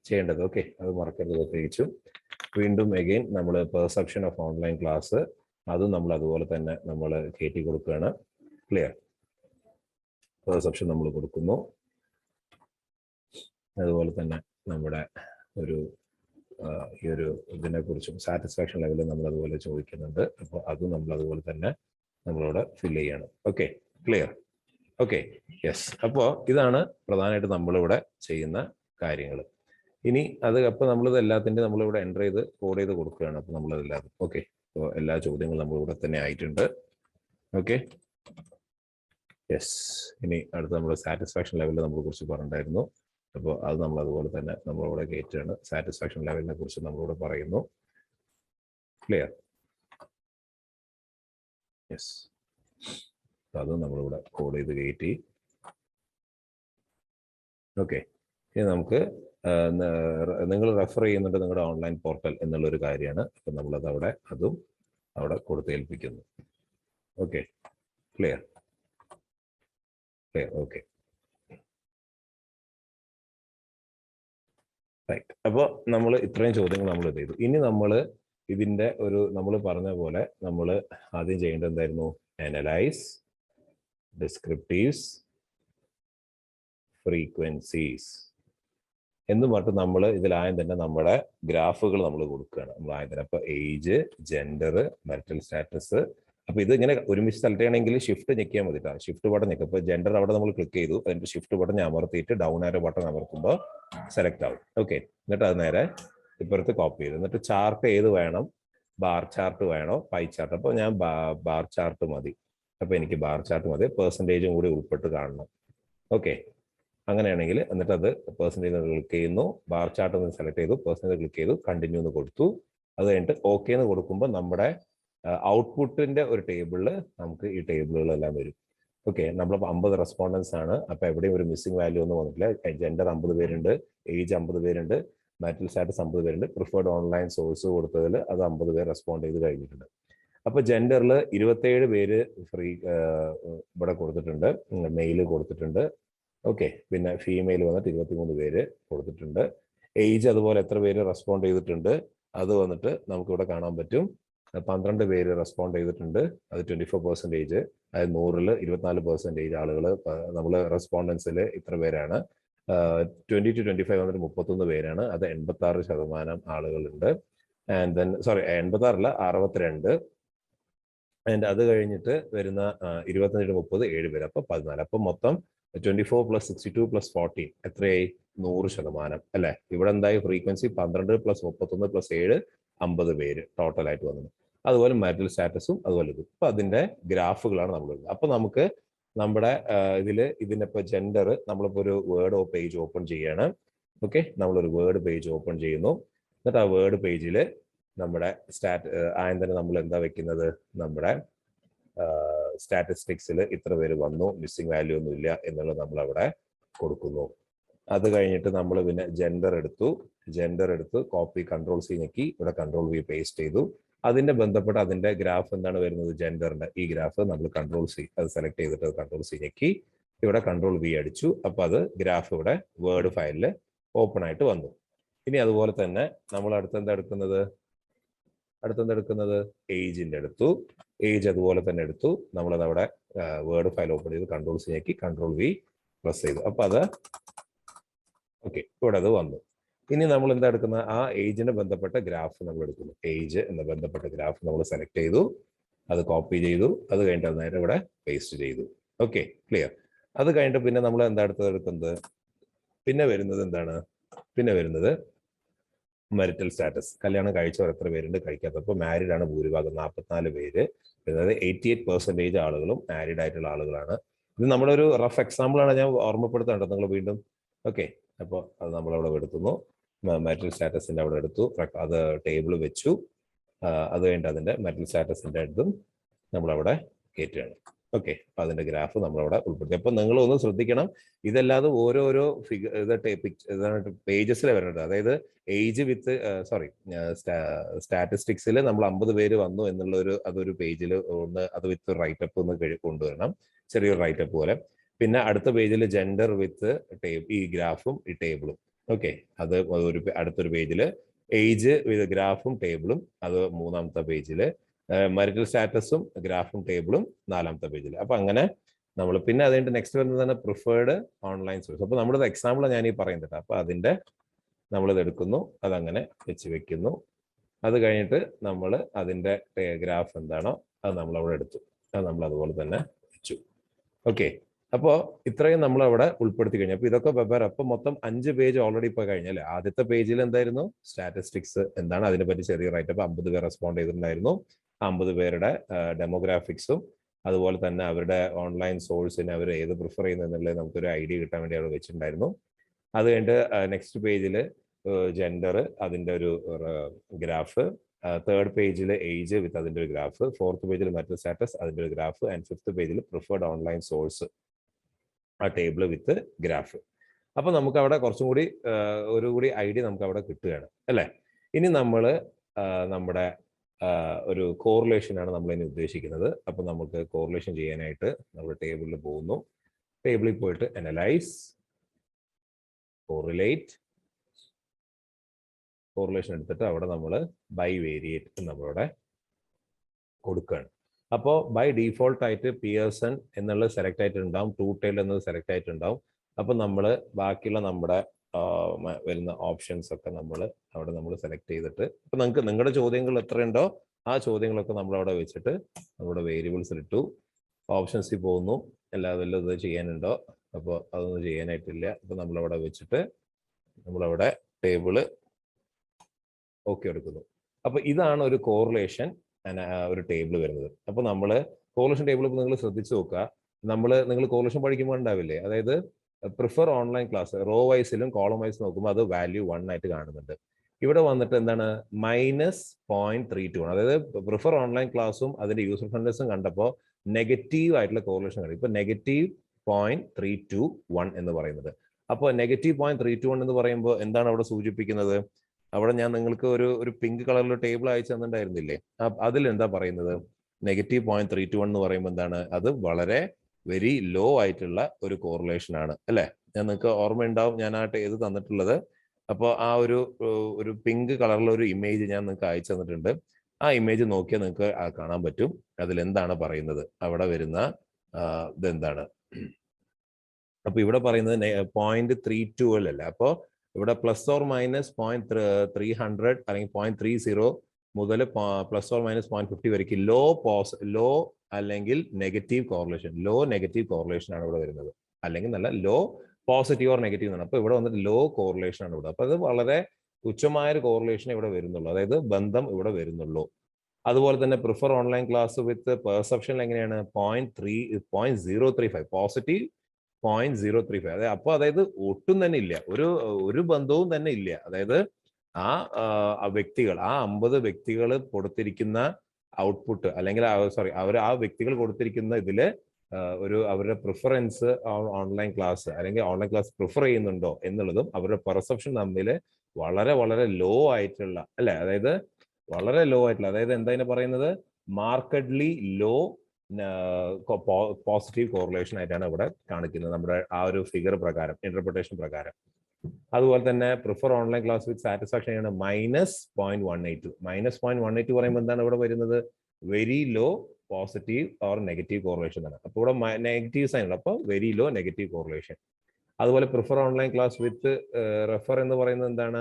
ചെയ്യേണ്ടത്. ഓക്കെ, അത് മറക്കരുത് പ്രത്യേകിച്ചും. വീണ്ടും അഗെയിൻ നമ്മൾ പെർസെപ്ഷൻ ഓഫ് ഓൺലൈൻ ക്ലാസ്, അതും നമ്മൾ അതുപോലെ തന്നെ നമ്മൾ കയറ്റി കൊടുക്കുകയാണ്. ക്ലിയർ, പെർസെപ്ഷൻ നമ്മൾ കൊടുക്കുന്നു. അതുപോലെ തന്നെ നമ്മുടെ ഈ ഒരു ഇതിനെ കുറിച്ചും സാറ്റിസ്ഫാക്ഷൻ ലെവൽ നമ്മൾ അതുപോലെ ചോദിക്കുന്നുണ്ട്. അപ്പോൾ അതും നമ്മൾ അതുപോലെ തന്നെ നമ്മളിവിടെ ഫില്ല് ചെയ്യാണ്. Okay, clear. Okay, yes. അപ്പോൾ ഇതാണ് പ്രധാനമായിട്ട് നമ്മളിവിടെ ചെയ്യുന്ന കാര്യങ്ങൾ. ഇനി അത് അപ്പോൾ നമ്മളിത് എല്ലാത്തിൻ്റെ നമ്മളിവിടെ എൻ്റർ ചെയ്ത് കോഡ് ചെയ്ത് കൊടുക്കുകയാണ്. അപ്പോൾ നമ്മളതെല്ലാതും ഓക്കെ. അപ്പോൾ എല്ലാ ചോദ്യങ്ങളും നമ്മളിവിടെ തന്നെ ആയിട്ടുണ്ട്. Okay, yes. ഇനി അടുത്ത നമ്മൾ സാറ്റിസ്ഫാക്ഷൻ ലെവലിൽ നമ്മളെ കുറിച്ച് പറഞ്ഞിട്ടുണ്ടായിരുന്നു. അപ്പോൾ അത് നമ്മൾ അതുപോലെ തന്നെ നമ്മളിവിടെ കയറ്റുകയാണ്. സാറ്റിസ്ഫാക്ഷൻ ലെവലിനെ കുറിച്ച് നമ്മളിവിടെ പറയുന്നു. Clear, yes. അത് നമ്മളിവിടെ കോഡ് ചെയ്ത് കയറ്റി. ഓക്കെ, ഇനി നമുക്ക് നിങ്ങൾ റെഫർ ചെയ്യുന്നുണ്ട് നിങ്ങളുടെ ഓൺലൈൻ പോർട്ടൽ എന്നുള്ളൊരു കാര്യമാണ്. അപ്പം നമ്മളത് അതും അവിടെ കൊടുത്തേൽപ്പിക്കുന്നു. Okay, clear. Okay, right. അപ്പോൾ നമ്മൾ ഇത്രയും ചോദ്യങ്ങൾ നമ്മൾ ചെയ്തു. ഇനി നമ്മൾ ഇതിൻ്റെ നമ്മൾ പറഞ്ഞ പോലെ നമ്മൾ ആദ്യം ചെയ്യേണ്ടത് എന്തായിരുന്നു? അനലൈസ് ഡിസ്ക്രിപ്റ്റീവ്സ് ഫ്രീക്വൻസീസ് എന്ന് പറഞ്ഞിട്ട് നമ്മൾ ഇതിലായം തന്നെ നമ്മുടെ ഗ്രാഫുകൾ നമ്മൾ കൊടുക്കുകയാണ്. നമ്മൾ ആയം തന്നെ അപ്പോൾ ഏജ്, ജെൻഡർ, മെറിറ്റൽ സ്റ്റാറ്റസ്. അപ്പോൾ ഇത് ഇങ്ങനെ ഒരുമിച്ച് സെലക്ട് ചെയ്യണമെങ്കിൽ ഷിഫ്റ്റ് ഞെക്കിയാൽ മതി. ഷിഫ്റ്റ് ബട്ടൺ ഞെക്കും. ഇപ്പോൾ ജെൻഡർ അവിടെ നമ്മൾ ക്ലിക്ക് ചെയ്തു, അതിൻ്റെ ഷിഫ്റ്റ് ബട്ടൺ അമർത്തിയിട്ട് ഡൗൺ ആരോ ബട്ടൺ അമർത്തുമ്പോൾ സെലക്ട് ആവും. ഓക്കെ, എന്നിട്ട് അത് നേരെ ഇപ്പുറത്ത് കോപ്പി ചെയ്തു. എന്നിട്ട് ചാർട്ട് ഏത് വേണം? ബാർ ചാർട്ട് വേണോ പൈ ചാർട്ട്? അപ്പോൾ ഞാൻ ബാർ ചാർട്ട് മതി. അപ്പോൾ എനിക്ക് ബാർ ചാർട്ട് മതി. പെർസെൻറ്റേജും കൂടി ഉൾപ്പെട്ട് കാണണം. ഓക്കെ, അങ്ങനെയാണെങ്കിൽ എന്നിട്ട് അത് പെർസെൻറ്റേജ് ക്ലിക്ക് ചെയ്യുന്നു, ബാർ ചാർട്ട് ഒന്ന് സെലക്ട് ചെയ്തു, പെർസെൻറ്റേജ് ക്ലിക്ക് ചെയ്തു, കണ്ടിന്യൂ എന്ന് കൊടുത്തു. അത് കഴിഞ്ഞിട്ട് ഓക്കെ എന്ന് കൊടുക്കുമ്പോൾ നമ്മുടെ ഔട്ട്പുട്ടിന്റെ ഒരു ടേബിളിൽ നമുക്ക് ഈ ടേബിളുകളെല്ലാം വരും. ഓക്കെ, നമ്മളിപ്പോൾ 50 റെസ്പോണ്ടൻസ് ആണ്. അപ്പോൾ എവിടെയും ഒരു മിസ്സിംഗ് വാല്യൂ ഒന്നും വന്നിട്ടില്ല. ജെൻഡർ 50 പേരുണ്ട്, ഏജ് 50 പേരുണ്ട്, മാരിറ്റൽ സ്റ്റാറ്റസ് 50 പേരുണ്ട്, പ്രിഫേർഡ് ഓൺലൈൻ സോഴ്സ് കൊടുത്തതിൽ അത് 50 പേര് റെസ്പോണ്ട് ചെയ്ത് കഴിഞ്ഞിട്ടുണ്ട്. അപ്പോൾ ജെൻഡറിൽ 27 പേര് ഫ്രീ ഇവിടെ കൊടുത്തിട്ടുണ്ട്, മെയിൽ കൊടുത്തിട്ടുണ്ട്. ഓക്കെ, പിന്നെ ഫീമെയിൽ വന്നിട്ട് 23 പേര് കൊടുത്തിട്ടുണ്ട്. ഏജ് അതുപോലെ എത്ര പേര് റെസ്പോണ്ട് ചെയ്തിട്ടുണ്ട് അത് വന്നിട്ട് നമുക്കിവിടെ കാണാൻ പറ്റും. 12 പേര് റെസ്പോണ്ട് ചെയ്തിട്ടുണ്ട്, അത് 24%. അതായത് 100-ൽ 24% ആളുകൾ നമ്മൾ റെസ്പോണ്ടൻസിൽ ഇത്ര പേരാണ്. 20 to 25 വന്നിട്ട് 31 പേരാണ്, അത് 86% ആളുകളുണ്ട്. And then 86-അല്ല 62. ആൻഡ് അത് കഴിഞ്ഞിട്ട് വരുന്ന 25 to 30 7 പേര്, അപ്പോൾ 14. അപ്പം മൊത്തം 24 + 62 + 40 എത്രയായി? 100% അല്ലെ? ഇവിടെ എന്തായി? ഫ്രീക്വൻസി 12 + 31 + 7 50 പേര് ടോട്ടലായിട്ട് വന്നത്. അതുപോലെ മാരിറ്റൽ സ്റ്റാറ്റസും അതുപോലെ ഇത്. അപ്പൊ അതിന്റെ ഗ്രാഫുകളാണ് നമ്മൾ വരുന്നത്. അപ്പൊ നമുക്ക് നമ്മുടെ ഇതിനിപ്പോ ജെൻഡർ നമ്മളിപ്പോ ഒരു വേർഡ് പേജ് ഓപ്പൺ ചെയ്യാണ്. ഓക്കെ, നമ്മളൊരു വേർഡ് പേജ് ഓപ്പൺ ചെയ്യുന്നു. എന്നിട്ട് ആ വേർഡ് പേജിൽ നമ്മുടെ ആദ്യം തന്നെ നമ്മൾ എന്താ വെക്കുന്നത്? നമ്മുടെ സ്റ്റാറ്റിസ്റ്റിക്സിൽ ഇത്ര പേര് വന്നു, മിസ്സിംഗ് വാല്യൂ ഒന്നും ഇല്ല എന്നുള്ളത് നമ്മൾ അവിടെ കൊടുക്കുന്നു. അത് കഴിഞ്ഞിട്ട് നമ്മൾ പിന്നെ ജെൻഡർ എടുത്തു കോപ്പി Ctrl+C ഞെക്കി ഇവിടെ Ctrl+V പേസ്റ്റ് ചെയ്തു. അതിന്റെ ബന്ധപ്പെട്ട അതിന്റെ ഗ്രാഫ് എന്താണ് വരുന്നത്? ജെൻഡറിന്റെ ഈ ഗ്രാഫ് നമ്മൾ Ctrl+C അത് സെലക്ട് ചെയ്തിട്ട് Ctrl+C ഞെക്കി ഇവിടെ Ctrl+V അടിച്ചു. അപ്പൊ അത് ഗ്രാഫ് ഇവിടെ വേർഡ് ഫയലിൽ ഓപ്പൺ ആയിട്ട് വന്നു. ഇനി അതുപോലെ തന്നെ നമ്മൾ അടുത്തെന്താ എടുക്കുന്നത്? ഏജിന്റെ എടുത്തു. ഏജ് അതുപോലെ തന്നെ എടുത്തു. നമ്മളത് അവിടെ വേർഡ് ഫയൽ ഓപ്പൺ ചെയ്ത് Ctrl+C ഞെക്കി Ctrl+V പ്രസ് ചെയ്തു. അപ്പൊ അത് ഓക്കെ, ഇവിടെ അത് വന്നു. ഇനി നമ്മൾ എന്താ എടുക്കുന്നത്? ആ ഏജിന് ബന്ധപ്പെട്ട ഗ്രാഫ് നമ്മൾ എടുക്കുന്നു. ഏജ് എന്ന ബന്ധപ്പെട്ട ഗ്രാഫ് നമ്മൾ സെലക്ട് ചെയ്തു, അത് കോപ്പി ചെയ്തു, അത് കഴിഞ്ഞിട്ട് അത് നേരെ ഇവിടെ പേസ്റ്റ് ചെയ്തു. Okay, clear. അത് കഴിഞ്ഞിട്ട് പിന്നെ നമ്മൾ എന്താ എടുക്കുന്നത്? പിന്നെ വരുന്നത് എന്താണ്? പിന്നെ വരുന്നത് മാരിറ്റൽ സ്റ്റാറ്റസ്. കല്യാണം കഴിച്ചവർ എത്ര പേരുണ്ട്, കഴിക്കാത്തപ്പോൾ മാരീഡ് ആണ് ഭൂരിഭാഗം 44 പേര്. അതായത് 88% ആളുകളും മാരീഡ് ആയിട്ടുള്ള ആളുകളാണ്. ഇത് നമ്മുടെ ഒരു റഫ് എക്സാമ്പിൾ ആണ്, ഞാൻ ഓർമ്മപ്പെടുത്താണ്ടോ നിങ്ങൾ വീണ്ടും. ഓക്കെ, അപ്പോൾ അത് നമ്മളവിടെ എടുക്കുന്നു. മാരിറ്റൽ സ്റ്റാറ്റസിന്റെ അവിടെ എടുത്തു, അത് ടേബിൾ വെച്ചു. അത് കഴിഞ്ഞിട്ട് അതിന്റെ മാരിറ്റൽ സ്റ്റാറ്റസിന്റെ അടുത്തും നമ്മളവിടെ കയറ്റുകയാണ്. ഓക്കെ, അപ്പൊ അതിന്റെ ഗ്രാഫ് നമ്മളവിടെ ഉൾപ്പെടുത്തി. അപ്പൊ നിങ്ങൾ ഒന്ന് ശ്രദ്ധിക്കണം, ഇതല്ലാതെ ഓരോരോ പേജസിൽ വരേണ്ടത്. അതായത് ഏജ് വിത്ത് സ്റ്റാറ്റിസ്റ്റിക്സിൽ നമ്മൾ 50 പേര് വന്നു എന്നുള്ള അതൊരു പേജിൽ ഒന്ന് അത് വിത്ത് റൈറ്റപ്പ് ഒന്ന് കൊണ്ടുവരണം, ചെറിയൊരു റൈറ്റപ്പ് പോലെ. പിന്നെ അടുത്ത പേജിൽ ജെൻഡർ വിത്ത് ഈ ഗ്രാഫും ഈ ടേബിളും. ഓക്കെ, അത് അടുത്തൊരു പേജിൽ ഏജ് വിത്ത് ഗ്രാഫും ടേബിളും, അത് 3-ാമത്തെ പേജിൽ. മാരിറ്റൽ സ്റ്റാറ്റസും ഗ്രാഫും ടേബിളും 4-ാമത്തെ പേജിൽ. അപ്പൊ അങ്ങനെ നമ്മൾ പിന്നെ അതിന്റെ നെക്സ്റ്റ് വരുന്നതാണ് പ്രിഫേർഡ് ഓൺലൈൻ സോഴ്സ്. അപ്പൊ നമ്മുടെ എക്സാമ്പിൾ ഞാൻ ഈ പറയുന്നത്. അപ്പൊ അതിന്റെ നമ്മളിത് എടുക്കുന്നു, അതങ്ങനെ വെച്ച് വെക്കുന്നു. അത് കഴിഞ്ഞിട്ട് നമ്മൾ അതിന്റെ ഗ്രാഫ് എന്താണോ അത് നമ്മൾ അവിടെ എടുത്തു, അത് നമ്മൾ അതുപോലെ തന്നെ വെച്ചു. ഓക്കെ, അപ്പോൾ ഇത്രയും നമ്മൾ അവിടെ ഉൾപ്പെടുത്തി കഴിഞ്ഞു. അപ്പൊ ഇതൊക്കെ വെവ്വേറെ. അപ്പൊ മൊത്തം 5 പേജ് ഓൾറെഡി ഇപ്പൊ കഴിഞ്ഞല്ലേ. ആദ്യത്തെ പേജിൽ എന്തായിരുന്നു? സ്റ്റാറ്റിസ്റ്റിക്സ് എന്താണ്, അതിനെപ്പറ്റി ചെറിയ റൈറ്റപ്പ്. 50 പേർ റെസ്പോണ്ട് ചെയ്തിട്ടുണ്ടായിരുന്നു. 50 പേരുടെ ഡെമോഗ്രാഫിക്സും അതുപോലെ തന്നെ അവരുടെ ഓൺലൈൻ സോഴ്സിനെ അവർ ഏത് പ്രിഫർ ചെയ്യുന്നതെന്നുള്ളത് നമുക്കൊരു ഐഡിയ കിട്ടാൻ വേണ്ടി അവിടെ വെച്ചിട്ടുണ്ടായിരുന്നു. അത് കഴിഞ്ഞിട്ട് നെക്സ്റ്റ് പേജിൽ ജെൻഡർ, അതിന്റെ ഒരു ഗ്രാഫ്. തേർഡ് പേജിൽ ഏജ് വിത്ത് അതിന്റെ ഒരു ഗ്രാഫ്. ഫോർത്ത് പേജിൽ മാരിറ്റൽ സ്റ്റാറ്റസ്, അതിന്റെ ഒരു ഗ്രാഫ്. ആൻഡ് ഫിഫ്ത്ത് പേജിൽ പ്രിഫേർഡ് ഓൺലൈൻ സോഴ്സ്, ആ ടേബിൾ വിത്ത് ഗ്രാഫ്. അപ്പൊ നമുക്ക് അവിടെ കുറച്ചും കൂടി ഒരു ഐഡിയ നമുക്ക് അവിടെ കിട്ടുകയാണ് അല്ലെ. ഇനി നമ്മൾ നമ്മുടെ ഒരു കോറിലേഷൻ ആണ് നമ്മൾ ഇനി ഉദ്ദേശിക്കുന്നത്. അപ്പൊ നമുക്ക് കോറിലേഷൻ ചെയ്യാനായിട്ട് നമ്മൾ ടേബിളിൽ പോകുന്നു. ടേബിളിൽ പോയിട്ട് അനലൈസ്, കോറിലേറ്റ്, കോറിലേഷൻ എടുത്തിട്ട് അവിടെ നമ്മൾ ബൈ വേരിയേറ്റ് നമ്മളിവിടെ കൊടുക്കുകയാണ്. അപ്പോൾ ബൈ ഡീഫോൾട്ട് ആയിട്ട് പിയേഴ്സൺ എന്നുള്ളത് സെലക്ട് ആയിട്ടുണ്ടാവും, ട്രൂ ടെയിൽ എന്നത് സെലക്ട് ആയിട്ടുണ്ടാവും. അപ്പൊ നമ്മൾ ബാക്കിയുള്ള നമ്മുടെ വരുന്ന ഓപ്ഷൻസ് ഒക്കെ നമ്മൾ സെലക്ട് ചെയ്തിട്ട്, ഇപ്പൊ നിങ്ങൾക്ക് നിങ്ങളുടെ ചോദ്യങ്ങൾ എത്രയുണ്ടോ ആ ചോദ്യങ്ങളൊക്കെ നമ്മൾ അവിടെ വെച്ചിട്ട് നമ്മുടെ വേരിയബിൾസിൽ ഇട്ടു. ഓപ്ഷൻസിൽ പോകുന്നു, എല്ലാവരും ഇത് ചെയ്യാനുണ്ടോ? അപ്പോൾ അതൊന്നും ചെയ്യാനായിട്ടില്ല. അപ്പൊ നമ്മളവിടെ വെച്ചിട്ട് നമ്മളവിടെ ടേബിള് ഓക്കെ എടുക്കുന്നു. അപ്പൊ ഇതാണ് ഒരു കോറിലേഷൻ ഒരു ടേബിൾ വരുന്നത്. അപ്പൊ നമ്മൾ കോറിലേഷൻ ടേബിൾ നിങ്ങൾ ശ്രദ്ധിച്ചു നോക്കുക. നിങ്ങൾ കോറിലേഷൻ പഠിക്കുമ്പോൾ ഉണ്ടാവില്ലേ, അതായത് പ്രിഫർ ഓൺലൈൻ ക്ലാസ് റോ വൈസിലും കോളം വൈസ് നോക്കുമ്പോൾ അത് വാല്യൂ 1 ആയിട്ട് കാണുന്നുണ്ട്. ഇവിടെ വന്നിട്ട് എന്താണ് -0.32 ആണ്. അതായത് പ്രിഫർ ഓൺലൈൻ ക്ലാസ്സും അതിന്റെ യൂസർ ഫ്രണ്ട്നെസ്സും കണ്ടപ്പോൾ നെഗറ്റീവ് ആയിട്ടുള്ള കോറിലേഷൻ കണ്ടു. ഇപ്പൊ -0.321 എന്ന് പറയുന്നത്. അപ്പോൾ -0.321 എന്ന് പറയുമ്പോൾ എന്താണ് അവിടെ സൂചിപ്പിക്കുന്നത്? അവിടെ ഞാൻ നിങ്ങൾക്ക് ഒരു പിങ്ക് കളറിലുള്ള ടേബിൾ അയച്ചു തന്നിട്ടുണ്ടായിരുന്നില്ലേ? അതിൽ എന്താ പറയുന്നത്? -0.321 എന്ന് പറയുമ്പോൾ എന്താണ്? അത് വളരെ വെരി ലോ ആയിട്ടുള്ള ഒരു കോറിലേഷൻ ആണ് അല്ലെ? ഞാൻ നിങ്ങൾക്ക് ഓർമ്മയുണ്ടാവും ഞാൻ ആ ഇത് തന്നിട്ടുള്ളത്. അപ്പോൾ ആ ഒരു പിങ്ക് കളറിലുള്ള ഒരു ഇമേജ് ഞാൻ നിങ്ങൾക്ക് അയച്ചു തന്നിട്ടുണ്ട്. ആ ഇമേജ് നോക്കിയാൽ നിങ്ങൾക്ക് കാണാൻ പറ്റും അതിൽ എന്താണ് പറയുന്നത്. അവിടെ വരുന്ന ഇതെന്താണ്? അപ്പൊ ഇവിടെ പറയുന്നത് 0.312 അല്ല. അപ്പോൾ ഇവിടെ ±0.300 അല്ലെങ്കിൽ 0.30 മുതൽ ±0.50 വരയ്ക്ക് ലോ അല്ലെങ്കിൽ negative correlation, low negative correlation ആണ് ഇവിടെ വരുന്നത്. അല്ലെങ്കിൽ നല്ല ലോ പോസിറ്റീവ് ഓർ നെഗറ്റീവ് എന്നാണ്. അപ്പൊ ഇവിടെ വന്നിട്ട് ലോ കോറിലേഷൻ ആണ് ഇവിടെ. അപ്പൊ അത് വളരെ തുച്ഛമായ ഒരു കോറിലേഷൻ ഇവിടെ വരുന്നുള്ളൂ, അതായത് ബന്ധം ഇവിടെ വരുന്നുള്ളൂ. അതുപോലെ തന്നെ പ്രിഫർ ഓൺലൈൻ ക്ലാസ് വിത്ത് പെർസെപ്ഷൻ എങ്ങനെയാണ്? 0.035 പോസിറ്റീവ് 0.035. അതായത് അപ്പൊ അതായത് ഒട്ടും തന്നെ ഇല്ല, ഒരു ബന്ധവും തന്നെ ഇല്ല. അതായത് ആ വ്യക്തികൾ, ആ 50 വ്യക്തികൾ കൊടുത്തിരിക്കുന്ന ഔട്ട്പുട്ട് അല്ലെങ്കിൽ ആ വ്യക്തികൾ കൊടുത്തിരിക്കുന്ന ഇതില് അവരുടെ പ്രിഫറൻസ് ഓൺലൈൻ ക്ലാസ് അല്ലെങ്കിൽ ഓൺലൈൻ ക്ലാസ് പ്രിഫർ ചെയ്യുന്നുണ്ടോ എന്നുള്ളതും അവരുടെ പെർസെപ്ഷൻ തമ്മിൽ വളരെ വളരെ ലോ ആയിട്ടുള്ള അല്ലെ, അതായത് വളരെ ലോ ആയിട്ടുള്ള, അതായത് എന്താ പറയുന്നത്? മാർക്കറ്റ്ലി ലോ പോസിറ്റീവ് കോറിലേഷൻ ആയിട്ടാണ് ഇവിടെ കാണിക്കുന്നത് നമ്മുടെ ആ ഒരു ഫിഗർ പ്രകാരം, ഇന്റർപ്രിട്ടേഷൻ പ്രകാരം. അതുപോലെ തന്നെ prefer online class with satisfaction ആണ് -0.182. -0.182 പറയുമ്പോൾ എന്താണ് ഇവിടെ വരുന്നത്? Very low positive or negative correlation ആണ്. അപ്പോൾ ഇവിടെ നെഗറ്റീവ് സൈൻ ഉണ്ട്, അപ്പോൾ വെരി ലോ നെഗറ്റീവ് കോറിലേഷൻ. അതുപോലെ prefer online class with refer എന്ന് പറയുന്നത് എന്താണ്?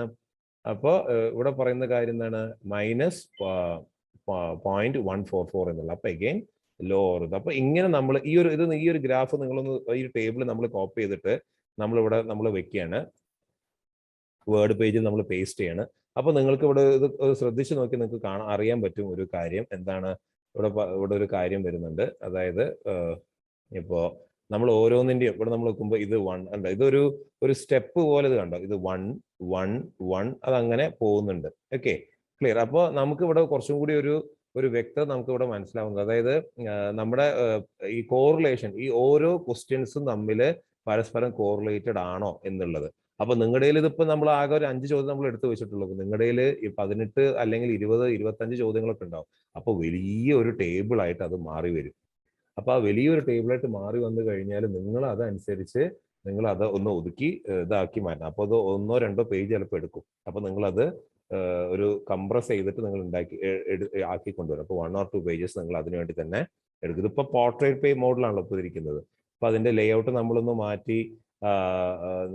അപ്പോൾ ഇവിടെ പറയുന്ന കാര്യം എന്താണ്? -0.144 എന്നുള്ള. അപ്പൊ അഗെയിൻ ലോ ഓർ ഇത്. അപ്പൊ ഇങ്ങനെ നമ്മൾ ഈ ഒരു ഗ്രാഫ് നിങ്ങളൊന്ന് ഈ ടേബിൾ നമ്മൾ കോപ്പി ചെയ്തിട്ട് നമ്മൾ വെക്കുകയാണ്, വേർഡ് പേജിൽ നമ്മൾ പേസ്റ്റ് ചെയ്യാണ്. അപ്പൊ നിങ്ങൾക്ക് ഇവിടെ ഇത് ശ്രദ്ധിച്ചു നോക്കി നിങ്ങൾക്ക് അറിയാൻ പറ്റും ഒരു കാര്യം. എന്താണ് ഇവിടെ ഒരു കാര്യം വരുന്നുണ്ട്. അതായത് ഇപ്പോ നമ്മൾ ഓരോന്നിന്റെയും ഇവിടെ നമ്മൾ നോക്കുമ്പോൾ ഇത് 1 അല്ല, ഇതൊരു സ്റ്റെപ്പ് പോലെ ഇത് കണ്ടോ? ഇത് 1 1 1 അതങ്ങനെ പോകുന്നുണ്ട്. Okay, clear. അപ്പോൾ നമുക്ക് ഇവിടെ കുറച്ചും കൂടി ഒരു വ്യക്തത നമുക്ക് ഇവിടെ മനസ്സിലാവുന്നത്, അതായത് നമ്മുടെ ഈ കോറിലേഷൻ, ഈ ഓരോ ക്വസ്റ്റ്യൻസും തമ്മിൽ പരസ്പരം കോറിലേറ്റഡ് ആണോ എന്നുള്ളത്. അപ്പൊ നിങ്ങളുടെ ഇതിപ്പോ നമ്മൾ ആകെ ഒരു 5 ചോദ്യം നമ്മൾ എടുത്തു വെച്ചിട്ടുള്ളൂ. നിങ്ങളുടെ 18 അല്ലെങ്കിൽ 20 25 ചോദ്യങ്ങളൊക്കെ ഉണ്ടാവും. അപ്പൊ വലിയ ഒരു ടേബിൾ ആയിട്ട് അത് മാറി വരും. അപ്പൊ ആ വലിയൊരു ടേബിളായിട്ട് മാറി വന്നു കഴിഞ്ഞാൽ നിങ്ങൾ അതനുസരിച്ച് നിങ്ങൾ അത് ഒന്ന് ഒതുക്കി ഇതാക്കി മാറ്റണം. അപ്പോൾ അത് 1 or 2 പേജ് ചിലപ്പോൾ എടുക്കും. അപ്പൊ നിങ്ങളത് ഒരു കംപ്രസ് ചെയ്തിട്ട് നിങ്ങൾ ആക്കി കൊണ്ടുവരും. അപ്പോൾ 1 or 2 പേജസ് നിങ്ങൾ അതിനുവേണ്ടി തന്നെ എടുക്കും. ഇതിപ്പോ പോർട്രേറ്റ് പേ മോഡിലാണല്ലോ ഇപ്പോൾ ഇരിക്കുന്നത്. അപ്പൊ അതിന്റെ ലേഔട്ട് നമ്മളൊന്ന് മാറ്റി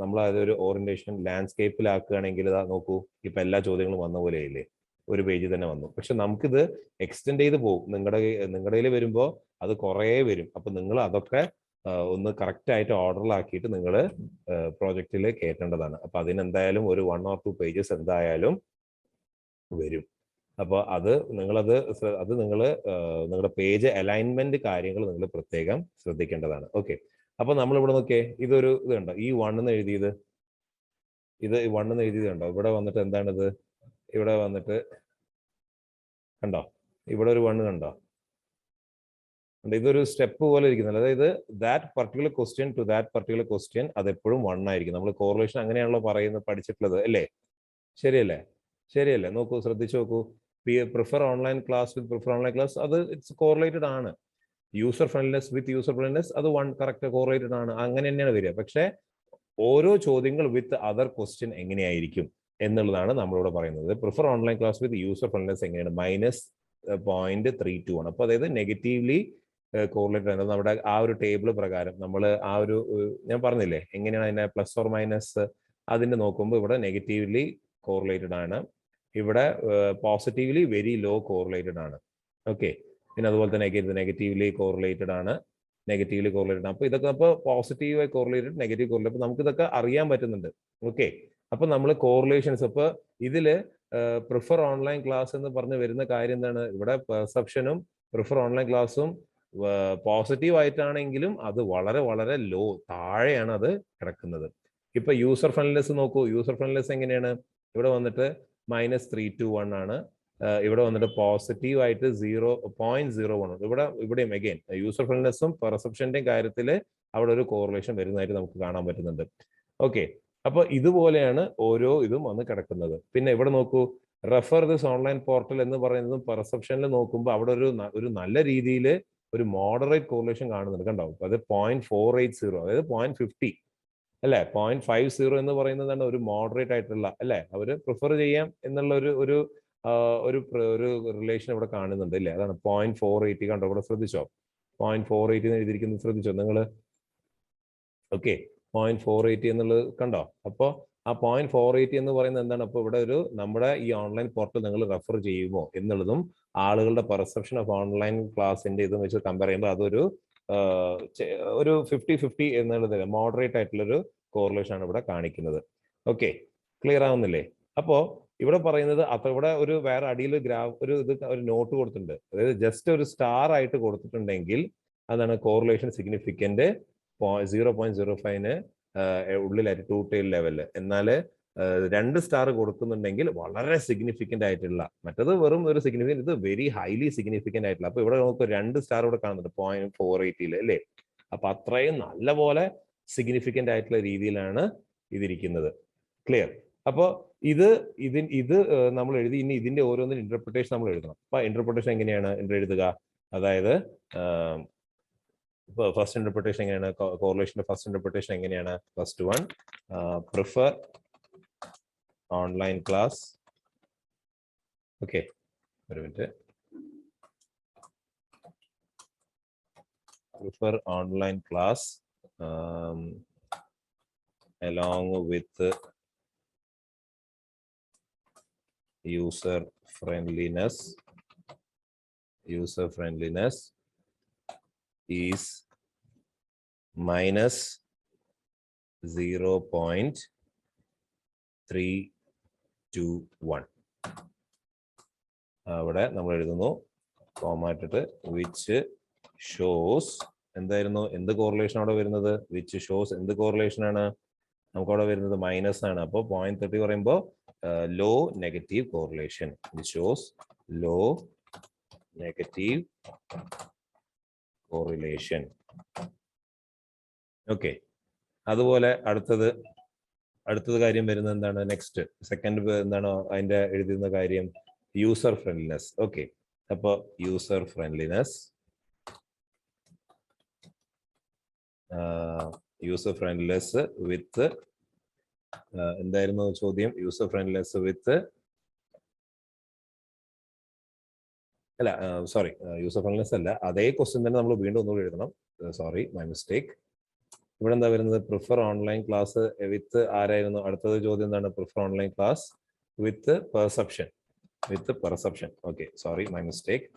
നമ്മൾ അതൊരു ഓറിയന്റേഷൻ ലാൻഡ്സ്കേപ്പിലാക്കുകയാണെങ്കിൽ നോക്കൂ, ഇപ്പൊ എല്ലാ ചോദ്യങ്ങളും വന്ന പോലെയില്ലേ, ഒരു പേജിൽ തന്നെ വന്നു. പക്ഷെ നമുക്കിത് എക്സ്റ്റെൻഡ് ചെയ്ത് പോകും. നിങ്ങളുടെ വരുമ്പോൾ അത് കുറേ വരും. അപ്പൊ നിങ്ങൾ അതൊക്കെ ഒന്ന് കറക്റ്റ് ആയിട്ട് ഓർഡറിലാക്കിയിട്ട് നിങ്ങൾ പ്രോജക്റ്റിൽ കയറ്റേണ്ടതാണ്. അപ്പൊ അതിനെന്തായാലും ഒരു 1 or 2 പേജസ് എന്തായാലും വരും. അപ്പൊ നിങ്ങളുടെ പേജ് അലൈൻമെന്റ് കാര്യങ്ങൾ നിങ്ങൾ പ്രത്യേകം ശ്രദ്ധിക്കേണ്ടതാണ്. ഓക്കെ, അപ്പൊ നമ്മൾ ഇവിടെ നോക്കിയേ, ഇത് കണ്ടോ? ഈ 1 എന്ന് എഴുതിയത്, ഇത് 1 എന്ന് എഴുതിയത് കണ്ടോ? ഇവിടെ വന്നിട്ട് എന്താണിത്? ഇവിടെ വന്നിട്ട് കണ്ടോ? ഇവിടെ ഒരു 1 കണ്ടോ? ഇതൊരു സ്റ്റെപ്പ് പോലെ ഇരിക്കുന്നില്ല. അതായത് that particular question to that particular question അത് എപ്പോഴും 1 ആയിരിക്കും. നമ്മൾ കോറിലേഷൻ അങ്ങനെയാണല്ലോ പഠിച്ചിട്ടുള്ളത് അല്ലേ? ശരിയല്ലേ? നോക്കൂ, ശ്രദ്ധിച്ചു നോക്കൂ. പ്രിഫർ ഓൺലൈൻ ക്ലാസ് വിത്ത് പ്രിഫർ ഓൺലൈൻ ക്ലാസ് അത് ഇറ്റ്സ് കോറിലേറ്റഡ് ആണ്. യൂസർ ഫ്രണ്ട്ലിനെസ് വിത്ത് യൂസർ ഫ്രണ്ട്ലിനെസ് അത് 1 കറക്റ്റ് കോറിലേറ്റഡ് ആണ്. അങ്ങനെ തന്നെയാണ് വരിക. പക്ഷെ ഓരോ ചോദ്യങ്ങൾ വിത്ത് അതർ ക്വസ്റ്റ്യൻ എങ്ങനെയായിരിക്കും എന്നുള്ളതാണ് നമ്മളിവിടെ പറയുന്നത്. പ്രിഫർ ഓൺലൈൻ ക്ലാസ് വിത്ത് യൂസർ ഫ്രണ്ട്ലിനെസ് എങ്ങനെയാണ്? -0.321 ആണ്. അപ്പൊ അതായത് നെഗറ്റീവ്ലി കോറിലേറ്റഡ് ആണ്. നമ്മുടെ ആ ഒരു ടേബിൾ പ്രകാരം നമ്മൾ ഞാൻ പറഞ്ഞില്ലേ എങ്ങനെയാണ് അതിനെ പ്ലസ് ഓർ മൈനസ് അതിന്റെ നോക്കുമ്പോൾ ഇവിടെ നെഗറ്റീവ്ലി കോറിലേറ്റഡ് ആണ്, ഇവിടെ പോസിറ്റീവ്ലി വെരി ലോ കോറിലേറ്റഡ് ആണ്. ഓക്കെ, പിന്നെ അതുപോലെ തന്നെ നെഗറ്റീവ്ലി കോറിലേറ്റഡ് ആണ്. അപ്പൊ ഇതൊക്കെ പോസിറ്റീവ് കോറിലേറ്റഡ്, നെഗറ്റീവ് കോറിലേറ്റഡ്, അപ്പൊ നമുക്ക് ഇതൊക്കെ അറിയാൻ പറ്റുന്നുണ്ട്. ഓക്കെ, അപ്പൊ നമ്മൾ കോറിലേഷൻസ് ഇപ്പൊ ഇതില് പ്രിഫർ ഓൺലൈൻ ക്ലാസ് എന്ന് പറഞ്ഞ് വരുന്ന കാര്യം എന്താണ്? ഇവിടെ പെർസെപ്ഷനും പ്രിഫർ ഓൺലൈൻ ക്ലാസ്സും പോസിറ്റീവ് ആയിട്ടാണെങ്കിലും അത് വളരെ വളരെ ലോ താഴെയാണ് അത് കിടക്കുന്നത്. ഇപ്പൊ യൂസർ ഫ്രണ്ട്ലിനെസ് നോക്കൂ. യൂസർ ഫ്രണ്ട്ലിനെസ് എങ്ങനെയാണ്? ഇവിടെ വന്നിട്ട് -321 ആണ്. ഇവിടെ വന്നിട്ട് പോസിറ്റീവ് ആയിട്ട് 0.01. ഇവിടെയും അഗൈൻ യൂസർ ഫ്രണ്ട്ലിനെസ്സും പെർസെപ്ഷന്റെയും കാര്യത്തിൽ അവിടെ ഒരു കോറിലേഷൻ വരുന്നതായിട്ട് നമുക്ക് കാണാൻ പറ്റുന്നുണ്ട്. ഓക്കെ, അപ്പൊ ഇതുപോലെയാണ് ഓരോ ഇതും വന്ന് കിടക്കുന്നത്. പിന്നെ ഇവിടെ നോക്കൂ, റെഫർ ദിസ് ഓൺലൈൻ പോർട്ടൽ എന്ന് പറയുന്നതും പെർസെപ്ഷനിൽ നോക്കുമ്പോൾ അവിടെ ഒരു നല്ല രീതിയിൽ ഒരു മോഡറേറ്റ് കോറിലേഷൻ കാണുന്നുണ്ട്. കണ്ടോ? അത് 0.480, അതായത് 0.50 അല്ലെ, 0.50 എന്ന് പറയുന്നതാണ് ഒരു മോഡറേറ്റ് ആയിട്ടുള്ള, അല്ലെ, അവര് പ്രിഫർ ചെയ്യാം എന്നുള്ള ഒരു റിലേഷൻ ഇവിടെ കാണുന്നുണ്ട് അല്ലേ. അതാണ് 0.480. കണ്ടോ? ഇവിടെ ശ്രദ്ധിച്ചോ? 0.480 എന്ന് എഴുതിയിരിക്കുന്നത് ശ്രദ്ധിച്ചോ നിങ്ങൾ? ഓക്കെ, 0.480 എന്നുള്ളത് കണ്ടോ? അപ്പോൾ ആ 0.480 എന്ന് പറയുന്നത് എന്താണ്? അപ്പോൾ ഇവിടെ നമ്മുടെ ഈ ഓൺലൈൻ പോർട്ടൽ നിങ്ങൾ റെഫർ ചെയ്യുമോ എന്നുള്ളതും ആളുകളുടെ പെർസെപ്ഷൻ ഓഫ് ഓൺലൈൻ ക്ലാസിന്റെ ഇതും വെച്ച് കമ്പയർ ചെയ്യുമ്പോൾ അതൊരു 50-50 എന്നുള്ളത് മോഡറേറ്റ് ആയിട്ടുള്ളൊരു കോറിലേഷൻ ആണ് ഇവിടെ കാണിക്കുന്നത്. ഓക്കെ, ക്ലിയർ ആവുന്നില്ലേ? അപ്പോ ഇവിടെ പറയുന്നത്, അപ്പൊ ഇവിടെ വേറെ അടിയിൽ ഒരു നോട്ട് കൊടുത്തിട്ടുണ്ട്. അതായത് ജസ്റ്റ് ഒരു സ്റ്റാർ ആയിട്ട് കൊടുത്തിട്ടുണ്ടെങ്കിൽ അതാണ് കോറിലേഷൻ സിഗ്നിഫിക്കന്റ് 0.05 ഉള്ളിലായിട്ട് 2 tail ലെവല്. എന്നാല് 2 സ്റ്റാർ കൊടുക്കുന്നുണ്ടെങ്കിൽ വളരെ സിഗ്നിഫിക്കന്റ് ആയിട്ടുള്ള, മറ്റത് വെറും ഒരു സിഗ്നിഫിക്കന്റ്, ഇത് വെരി ഹൈലി സിഗ്നിഫിക്കന്റ് ആയിട്ടുള്ള. അപ്പൊ ഇവിടെ നമുക്ക് 2 സ്റ്റാർ ഇവിടെ കാണുന്നുണ്ട് 0.480 അല്ലേ. അപ്പൊ അത്രയും നല്ല പോലെ സിഗ്നിഫിക്കന്റ് ആയിട്ടുള്ള രീതിയിലാണ് ഇതിരിക്കുന്നത്. ക്ലിയർ? അപ്പൊ ഇത് നമ്മൾ എഴുതി. ഇനി ഇതിന്റെ ഓരോന്നിനും ഇന്റർപ്രിട്ടേഷൻ നമ്മൾ എഴുതണം. അപ്പൊ ഇന്റർപ്രിട്ടേഷൻ എങ്ങനെയാണ് എഴുതുക? അതായത് ഫസ്റ്റ് ഇന്റർപ്രിട്ടേഷൻ എങ്ങനെയാണ്? കോറിലേഷന്റെ ഫസ്റ്റ് ഇന്റർപ്രിട്ടേഷൻ എങ്ങനെയാണ്? First one, prefer online class. Okay, ഒരു minute. Prefer online class along with user friendliness is -0.321. അവിടെ നമ്മൾ എഴുതുന്നു ഫോമാറ്റിട്ട് വിച്ച് ഷോസ് എന്തായിരുന്നു? എന്ത് കോറിലേഷൻ അവിടെ വരുന്നത്? വിച്ച് ഷോസ് എന്ത് കോറിലേഷൻ ആണ്? നമുക്ക് അവിടെ വരുന്നത് മൈനസ് ആണ്. അപ്പോൾ 0.30 പറയുമ്പോൾ low negative correlation. Which shows low negative correlation. Okay, അതുപോലെ അടുത്തത് കാര്യം വരുന്നത് എന്താണ്? നെക്സ്റ്റ് സെക്കൻഡ് എന്താണ് അതിന്റെ എഴുതുന്ന കാര്യം? User friendliness. ഓക്കെ, അപ്പൊ യൂസർ ഫ്രണ്ട്ലിനെസ് വിത്ത് എന്തായിരുന്നു ചോദ്യം? യൂസർ ഫ്രണ്ട്ലിനെസ് വിത്ത് അല്ല, സോറി, യൂസർ ഫ്രണ്ട്ലിനെസ് അല്ല, അതേ ക്വസ്റ്റ്യൻ തന്നെ നമ്മൾ വീണ്ടും ഒന്നുകൂടി എഴുതണം. Sorry, my mistake. ഇവിടെ എന്താ വരുന്നത്? പ്രിഫർ ഓൺലൈൻ ക്ലാസ് വിത്ത് ആരായിരുന്നു? അടുത്തത് ചോദ്യം എന്താണ്? Prefer online class with perception. Okay, sorry, my mistake.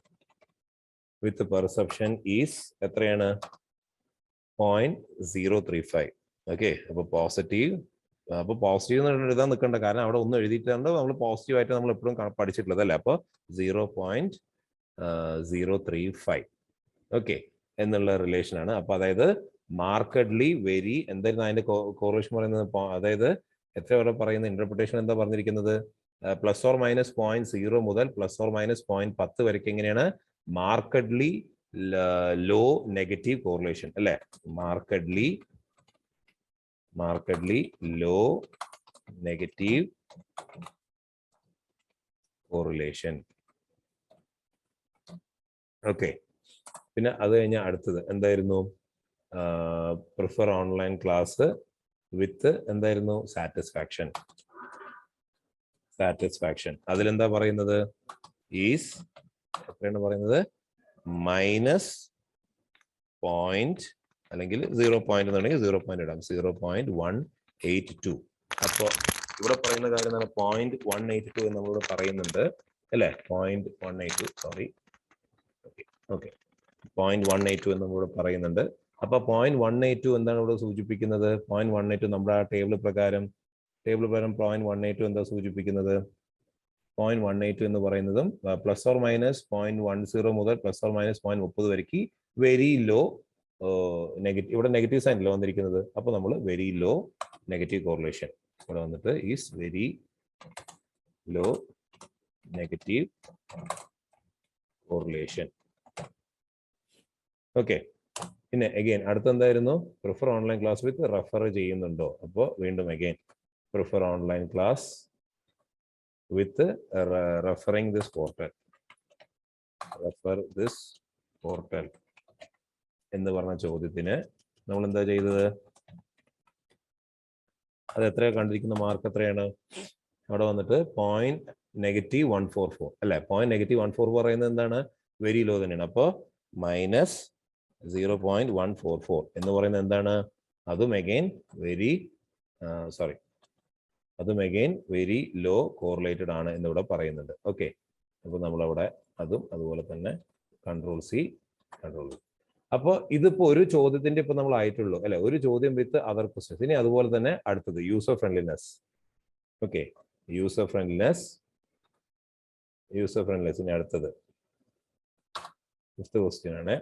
With perception is എത്രയാണ്? 0.035. ഓക്കെ, അപ്പൊ പോസിറ്റീവ് എഴുതാൻ നിൽക്കണ്ട, കാരണം അവിടെ ഒന്നും എഴുതിയിട്ടുണ്ട്. നമ്മൾ പോസിറ്റീവ് ആയിട്ട് നമ്മൾ എപ്പോഴും പഠിച്ചിട്ടുള്ളത് അല്ലേ. അപ്പൊ 0.035 ഓക്കെ എന്നുള്ള റിലേഷൻ ആണ്. അപ്പൊ അതായത് മാർക്കഡ്ലി വെരി എന്തായിരുന്നു അതിന്റെ കോറിലേഷൻ പറയുന്നത്? അതായത് എത്ര വരെ പറയുന്ന ഇന്റർപ്രിട്ടേഷൻ എന്താ പറഞ്ഞിരിക്കുന്നത്? +or-0 മുതൽ +or-0.10 വരയ്ക്ക് എങ്ങനെയാണ്? മാർക്കഡ്ലി ലോ നെഗറ്റീവ് കോറിലേഷൻ അല്ലെ. മാർക്കഡ്ലി ലോ നെഗറ്റീവ് കോറിലേഷൻ. ഓക്കെ, പിന്നെ അത് കഴിഞ്ഞ അടുത്തത് എന്തായിരുന്നു? പ്രിഫർ ഓൺലൈൻ ക്ലാസ് വിത്ത് എന്തായിരുന്നു? സാറ്റിസ്ഫാക്ഷൻ. അതിലെന്താ പറയുന്നത്? ഈസ് എത്രയാണ് പറയുന്നത്? -0. അല്ലെങ്കിൽ 0. എന്നുണ്ടെങ്കിൽ 0. ഇടാം. 0.182. അപ്പോൾ ഇവിടെ പറയുന്ന കാര്യം എന്താണ്? 0.182 എന്ന് നമ്മളോട് പറയുന്നുണ്ട് അല്ലേ. 0.182, സോറി. ഓക്കെ, 0.182 എന്ന് നമ്മളോട് പറയുന്നുണ്ട്. അപ്പൊ 0.182 എന്താണ് ഇവിടെ സൂചിപ്പിക്കുന്നത്? 0.182 നമ്മുടെ ആ ടേബിൾ പ്രകാരം 0.182 എന്താ സൂചിപ്പിക്കുന്നത്? 0.182 എന്ന് പറയുന്നതും +or-0.10 മുതൽ +or-0.30 വരയ്ക്ക് വെരി ലോ നെഗറ്റീവ്, ഇവിടെ നെഗറ്റീവ് സൈനല്ലോ വന്നിരിക്കുന്നത്, അപ്പൊ നമ്മൾ വെരി ലോ നെഗറ്റീവ് കോറിലേഷൻ ഇവിടെ വന്നിട്ട് is very low negative correlation. Okay, പിന്നെ അഗെയിൻ അടുത്ത എന്തായിരുന്നു? Prefer online class with refer ചെയ്യുന്നുണ്ടോ? അപ്പോൾ വീണ്ടും again prefer online class with referring this portal. Refer this portal എന്ന് പറഞ്ഞ ചോദ്യത്തിന് നമ്മൾ എന്താ ചെയ്തത്? അത് എത്രയാണ് കണ്ടിരിക്കുന്ന മാർക്ക് എത്രയാണ്? അവിടെ വന്നിട്ട് -144 അല്ലെ? -144 പറയുന്നത് എന്താണ്? വെരി ലോ തന്നെയാണ്. അപ്പോൾ -0.144 എന്ന് പറയുന്നത് എന്താണ്? അതും അഗെയിൻ വെരി ലോ കോറിലേറ്റഡ് ആണ് എന്നിവിടെ പറയുന്നുണ്ട്. ഓക്കെ, അപ്പൊ നമ്മളവിടെ അതും അതുപോലെ തന്നെ Ctrl+C. അപ്പോൾ ഇതിപ്പോ ഒരു ചോദ്യത്തിന്റെ ഇപ്പൊ നമ്മൾ ആയിട്ടുള്ളൂ അല്ലെ? ഒരു ചോദ്യം വിത്ത് അതർ ക്വസ്റ്റ്യൻസ്. ഇനി അതുപോലെ തന്നെ അടുത്തത് user friendliness. Okay, user friendliness ഇനി അടുത്തത് 5th ക്വസ്റ്റ്യൻ ആണ്.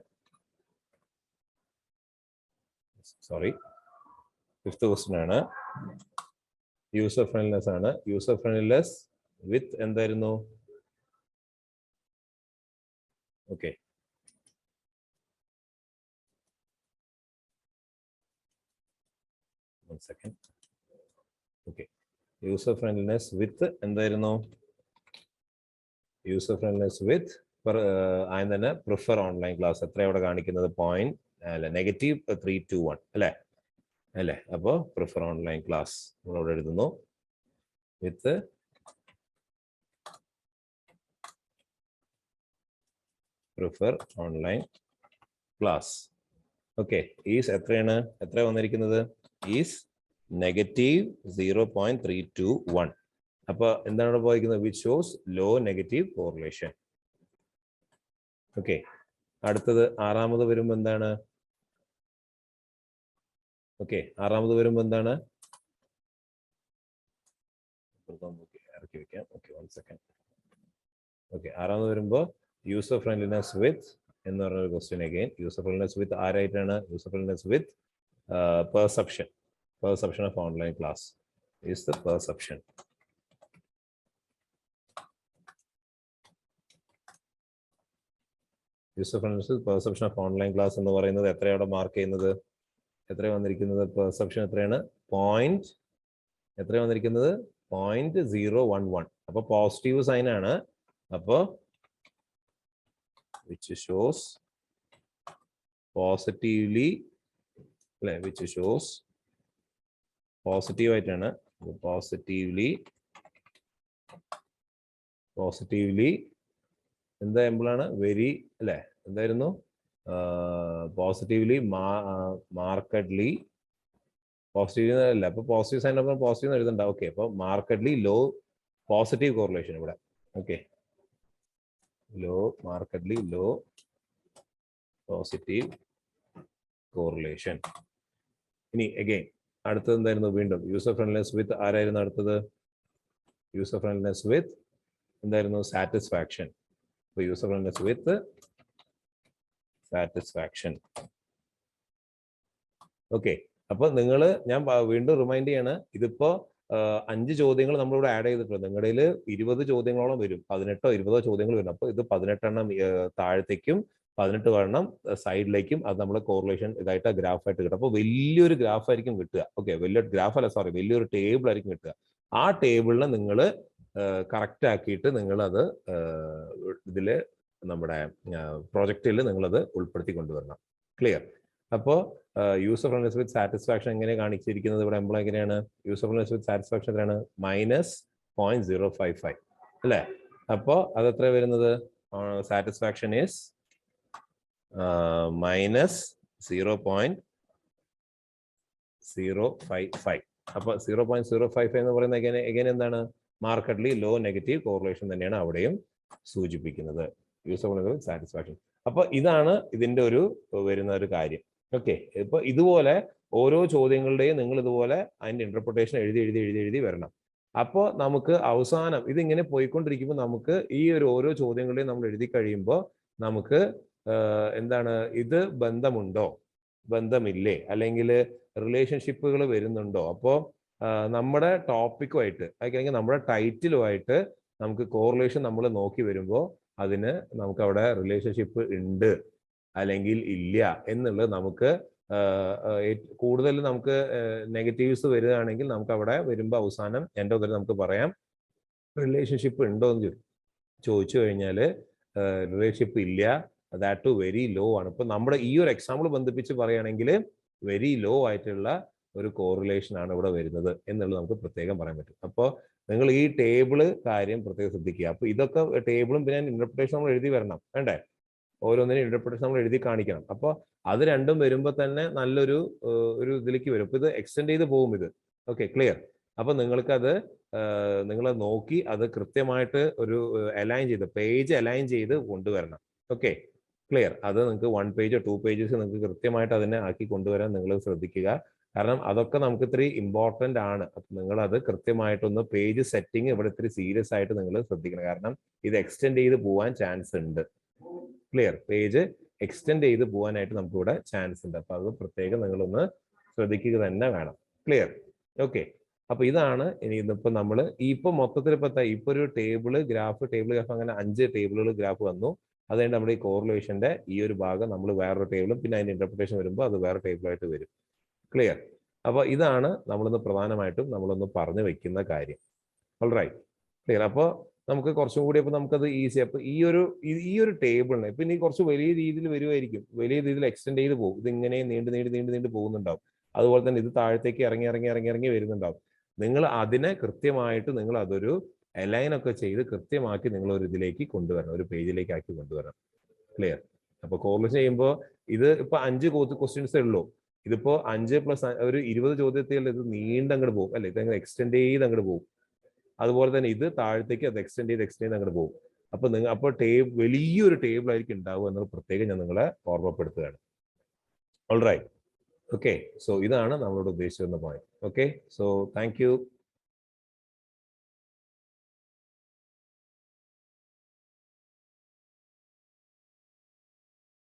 സോറി, 5th ക്വസ്റ്റ്യൻ ആണ്. യൂസർ ഫ്രണ്ട്ലിനെസ് ആണ്. യൂസർ ഫ്രണ്ട്ലിനെസ് വിത്ത് എന്തായിരുന്നു? Okay, second. Okay, user friendliness with എന്തായിരുന്നു? യൂസർ ഫ്രണ്ട്ലിനെസ് വിത്ത് ആദ്യം തന്നെ പ്രിഫർ ഓൺലൈൻ ക്ലാസ്. എത്ര അവിടെ കാണിക്കുന്നത്? -321 അല്ലേ? അപ്പോൾ പ്രിഫർ ഓൺലൈൻ ക്ലാസ് നമ്മളവിടെ എഴുതുന്നു with prefer online class. Okay, is എത്രയാണ്? എത്ര വന്നിരിക്കുന്നത്? ഈസ് -0.321. അപ്പൊ എന്താണ് ഇവിടെ പോയിരിക്കുന്നത്? Which shows low negative correlation. Okay, അടുത്തത് 6ാമത് വരുമ്പോ എന്താണ്? ഓക്കെ, 6ാമത് വരുമ്പോ എന്താണ്? ഇറക്കി വെക്കാം. Okay, 1 second. ഓക്കെ, 6ാമത് വരുമ്പോ യൂസർ ഫ്രണ്ട്ലിനെസ് വിത്ത് എന്ന് പറഞ്ഞൊരു question. Again user friendliness with ആരായിട്ടാണ്? User friendliness with perception of online class is the perception. User friendliness perception of online class എന്ന് പറയുന്നത് എത്രയാണ് മാർക്ക് ചെയ്യുന്നത്? എത്ര വന്നിരിക്കുന്നത്? പെർസെപ്ഷൻ എത്രയാണ്? എത്ര വന്നിരിക്കുന്നത്? 0.011. അപ്പൊ പോസിറ്റീവ് സൈൻ ആണ്. അപ്പോ which shows positively അല്ലെ? which shows പോസിറ്റീവ് ആയിട്ടാണ്. പോസിറ്റീവ്ലി എന്താ എംബിളാണ്? വെരി അല്ലെ? എന്തായിരുന്നു? പോസിറ്റീവ്ലി മാർക്കഡ്ലി പോസിറ്റീവ് അല്ല. അപ്പൊ പോസിറ്റീവ് സൈൻ പോസിറ്റീവ് എഴുതണ്ട. ഓക്കെ, അപ്പൊ മാർക്കഡ്ലി ലോ പോസിറ്റീവ് കോറിലേഷൻ ഇവിടെ. Okay, markedly low positive correlation. ഇനി അഗെയിൻ അടുത്തത് എന്തായിരുന്നു? വീണ്ടും യൂസർ ഫ്രണ്ട്ലിനെസ് വിത്ത് ആരായിരുന്നു അടുത്തത്? യൂസർ ഫ്രണ്ട്ലിനെസ് വിത്ത് എന്തായിരുന്നു? സാറ്റിസ്ഫാക്ഷൻ. യൂസർ ഫ്രണ്ട്ലിനെസ് വിത്ത് സാറ്റിസ്ഫാക്ഷൻ. ഓക്കെ, അപ്പൊ ഞാൻ വീണ്ടും റിമൈൻഡ് ചെയ്യാണ്. ഇതിപ്പോ 5 ചോദ്യങ്ങൾ നമ്മളിവിടെ ആഡ് ചെയ്തിട്ടുണ്ട്. നിങ്ങളുടെ 20 ചോദ്യങ്ങളോളം വരും. 18ഓ 20ഓ ചോദ്യങ്ങൾ വരും. അപ്പൊ ഇത് 18 എണ്ണം താഴത്തേക്കും 18 എണ്ണം സൈഡിലേക്കും അത് നമ്മൾ കോറിലേഷൻ ഇതായിട്ട് ഗ്രാഫായിട്ട് കിട്ടും. അപ്പോൾ വലിയൊരു ഗ്രാഫ് ആയിരിക്കും കിട്ടുക. ഓക്കെ, വലിയൊരു ഗ്രാഫ് അല്ല, സോറി, വലിയൊരു ടേബിൾ ആയിരിക്കും കിട്ടുക. ആ ടേബിളിനെ നിങ്ങൾ കറക്റ്റ് ആക്കിയിട്ട് നിങ്ങളത് ഇതില് നമ്മുടെ പ്രോജക്റ്റിൽ നിങ്ങളത് ഉൾപ്പെടുത്തി കൊണ്ടുവരണം. ക്ലിയർ? അപ്പോൾ യൂസർ ഫ്രണ്ട്ലിനെസ് വിത്ത് സാറ്റിസ്ഫാക്ഷൻ എങ്ങനെ കാണിച്ചിരിക്കുന്നത്? ഇവിടെ എംപ്ലോയ് എങ്ങനെയാണ്? യൂസർ ഫ്രണ്ട്ലിനെസ് വിത്ത് സാറ്റിസ്ഫാക്ഷൻ എത്രയാണ്? -0.055 അല്ലേ? അപ്പോൾ അത് എത്ര വരുന്നത്? Satisfaction is -0.055. അപ്പൊ 0.055 എന്ന് പറയുന്നത് എങ്ങനെ എന്താണ്? മാർക്കറ്റ്ലി ലോ നെഗറ്റീവ് കോറിലേഷൻ തന്നെയാണ് അവിടെയും സൂചിപ്പിക്കുന്നത്. User friendliness satisfaction. അപ്പൊ ഇതാണ് ഇതിന്റെ വരുന്ന ഒരു കാര്യം. ഓക്കെ, ഇപ്പൊ ഇതുപോലെ ഓരോ ചോദ്യങ്ങളുടെയും നിങ്ങൾ ഇതുപോലെ അതിന്റെ ഇന്റർപ്രിട്ടേഷൻ എഴുതി വരണം. അപ്പോൾ നമുക്ക് അവസാനം ഇതിങ്ങനെ പോയിക്കൊണ്ടിരിക്കുമ്പോൾ നമുക്ക് ഈ ഓരോ ചോദ്യങ്ങളുടെയും നമ്മൾ എഴുതി കഴിയുമ്പോൾ നമുക്ക് എന്താണ് ഇത് ബന്ധമുണ്ടോ, ബന്ധമില്ലേ, അല്ലെങ്കിൽ റിലേഷൻഷിപ്പുകൾ വരുന്നുണ്ടോ? അപ്പോൾ നമ്മുടെ ടോപ്പിക്കുമായിട്ട് അല്ലെങ്കിൽ നമ്മുടെ ടൈറ്റിലുമായിട്ട് നമുക്ക് കോറിലേഷൻ നമ്മൾ നോക്കി വരുമ്പോൾ അതിന് നമുക്ക് അവിടെ റിലേഷൻഷിപ്പ് ഉണ്ട് അല്ലെങ്കിൽ ഇല്ല എന്നുള്ളത് നമുക്ക് കൂടുതൽ നമുക്ക് നെഗറ്റീവ്സ് വരികയാണെങ്കിൽ നമുക്ക് അവിടെ വരുമ്പോൾ അവസാനം എൻ്റെ മുതൽ നമുക്ക് പറയാം റിലേഷൻഷിപ്പ് ഉണ്ടോ എന്ന് ചോദിച്ചു കഴിഞ്ഞാൽ റിലേഷൻഷിപ്പ് ഇല്ല, ദാറ്റ് ടു വെരി ലോ ആണ്. ഇപ്പൊ നമ്മുടെ ഈ ഒരു എക്സാമ്പിൾ ബന്ധിപ്പിച്ച് പറയുകയാണെങ്കിൽ വെരി ലോ ആയിട്ടുള്ള ഒരു കോറിലേഷൻ ആണ് ഇവിടെ വരുന്നത് എന്നുള്ളത് നമുക്ക് പ്രത്യേകം പറയാൻ പറ്റും. അപ്പോൾ നിങ്ങൾ ഈ ടേബിള് കാര്യം പ്രത്യേകം ശ്രദ്ധിക്കുക. അപ്പൊ ഇതൊക്കെ ടേബിളും പിന്നെ ഇന്റർപ്രിട്ടേഷൻ നമ്മൾ എഴുതി വരണം, വേണ്ടേ? ഓരോന്നിനും ഇന്റർപ്രിട്ടേഷൻ നമ്മൾ എഴുതി കാണിക്കണം. അപ്പോൾ അത് രണ്ടും വരുമ്പോൾ തന്നെ നല്ലൊരു ഒരു ഇതിലേക്ക് വരും. ഇപ്പൊ ഇത് എക്സ്റ്റെൻഡ് ചെയ്ത് പോകും ഇത്. Okay, clear? അപ്പൊ നിങ്ങൾക്കത് നിങ്ങൾ നോക്കി അത് കൃത്യമായിട്ട് ഒരു അലൈൻ ചെയ്ത് പേജ് അലൈൻ ചെയ്ത് കൊണ്ടുവരണം. Okay, clear? അത് നിങ്ങൾക്ക് 1 പേജോ 2 പേജസ് നിങ്ങൾക്ക് കൃത്യമായിട്ട് അതിനെ ആക്കി കൊണ്ടുവരാൻ നിങ്ങൾ ശ്രദ്ധിക്കുക. കാരണം അതൊക്കെ നമുക്ക് ഇത്തിരി ഇമ്പോർട്ടൻ്റ് ആണ്. അപ്പൊ നിങ്ങൾ അത് കൃത്യമായിട്ടൊന്ന് പേജ് സെറ്റിംഗ് ഇവിടെ ഇത്തിരി സീരിയസ് ആയിട്ട് നിങ്ങൾ ശ്രദ്ധിക്കണം. കാരണം ഇത് എക്സ്റ്റെൻഡ് ചെയ്ത് പോകാൻ ചാൻസ് ഉണ്ട്. ക്ലിയർ? പേജ് എക്സ്റ്റെൻഡ് ചെയ്ത് പോകാനായിട്ട് നമുക്ക് ഇവിടെ ചാൻസ് ഉണ്ട്. അപ്പൊ അത് പ്രത്യേകം നിങ്ങളൊന്ന് ശ്രദ്ധിക്കുക തന്നെ വേണം. ക്ലിയർ? ഓക്കെ, അപ്പൊ ഇതാണ് ഇനി ഇന്നിപ്പോ നമ്മൾ ഇപ്പൊ മൊത്തത്തിൽ ഇപ്പൊ ഒരു ടേബിള് ഗ്രാഫ് അങ്ങനെ 5 ടേബിളുകൾ ഗ്രാഫ് വന്നു. അതുകൊണ്ട് നമ്മുടെ ഈ കോറിലേഷന്റെ ഈ ഒരു ഭാഗം നമ്മൾ വേറൊരു ടേബിളും പിന്നെ അതിന്റെ ഇന്റർപ്രിട്ടേഷൻ വരുമ്പോൾ അത് വേറെ ടേബിളായിട്ട് വരും. ക്ലിയർ? അപ്പൊ ഇതാണ് നമ്മളിന്ന് പ്രധാനമായിട്ടും നമ്മളൊന്ന് പറഞ്ഞു വെക്കുന്ന കാര്യം. Alright, clear? അപ്പോൾ നമുക്ക് കുറച്ചും കൂടി അപ്പൊ നമുക്കത് ഈസി. അപ്പൊ ഈ ഒരു ടേബിളിനെ ഇപ്പൊ ഇനി കുറച്ച് വലിയ രീതിയിൽ വരുമായിരിക്കും, വലിയ രീതിയിൽ എക്സ്റ്റെൻഡ് ചെയ്ത് പോകും. ഇത് ഇങ്ങനെ നീണ്ട് പോകുന്നുണ്ടാവും. അതുപോലെ തന്നെ ഇത് താഴത്തേക്ക് ഇറങ്ങി വരുന്നുണ്ടാവും. നിങ്ങൾ അതിനെ കൃത്യമായിട്ട് നിങ്ങൾ അതൊരു അലൈൻ ഒക്കെ ചെയ്ത് കൃത്യമാക്കി നിങ്ങൾ ഒരു ഇതിലേക്ക് കൊണ്ടുവരണം, ഒരു പേജിലേക്ക് ആക്കി കൊണ്ടുവരണം. ക്ലിയർ? അപ്പൊ കോറിലേഷൻ ചെയ്യുമ്പോൾ ഇത് ഇപ്പൊ 5 ക്വസ്റ്റ്യൻസേ ഉള്ളൂ. ഇതിപ്പോ 5 പ്ലസ് ഒരു 20 ചോദ്യത്തിൽ ഇത് നീണ്ടങ്ങോട്ട് പോകും, അല്ലെ? ഇത് എക്സ്റ്റെൻഡ് ചെയ്ത് അങ്ങോട്ട് പോകും. അതുപോലെ തന്നെ ഇത് താഴത്തേക്ക് അത് എക്സ്റ്റെൻഡ് ചെയ്ത് അങ്ങോട്ട് പോകും. അപ്പൊ അപ്പോൾ വലിയൊരു ടേബിൾ ആയിരിക്കും ഉണ്ടാവുക എന്നത് പ്രത്യേകം ഞാൻ നിങ്ങളെ ഓർമ്മപ്പെടുത്തുകയാണ്. Alright, okay. സോ ഇതാണ് നമ്മളോട് ഉദ്ദേശിച്ചിരുന്ന point. Okay, so thank U.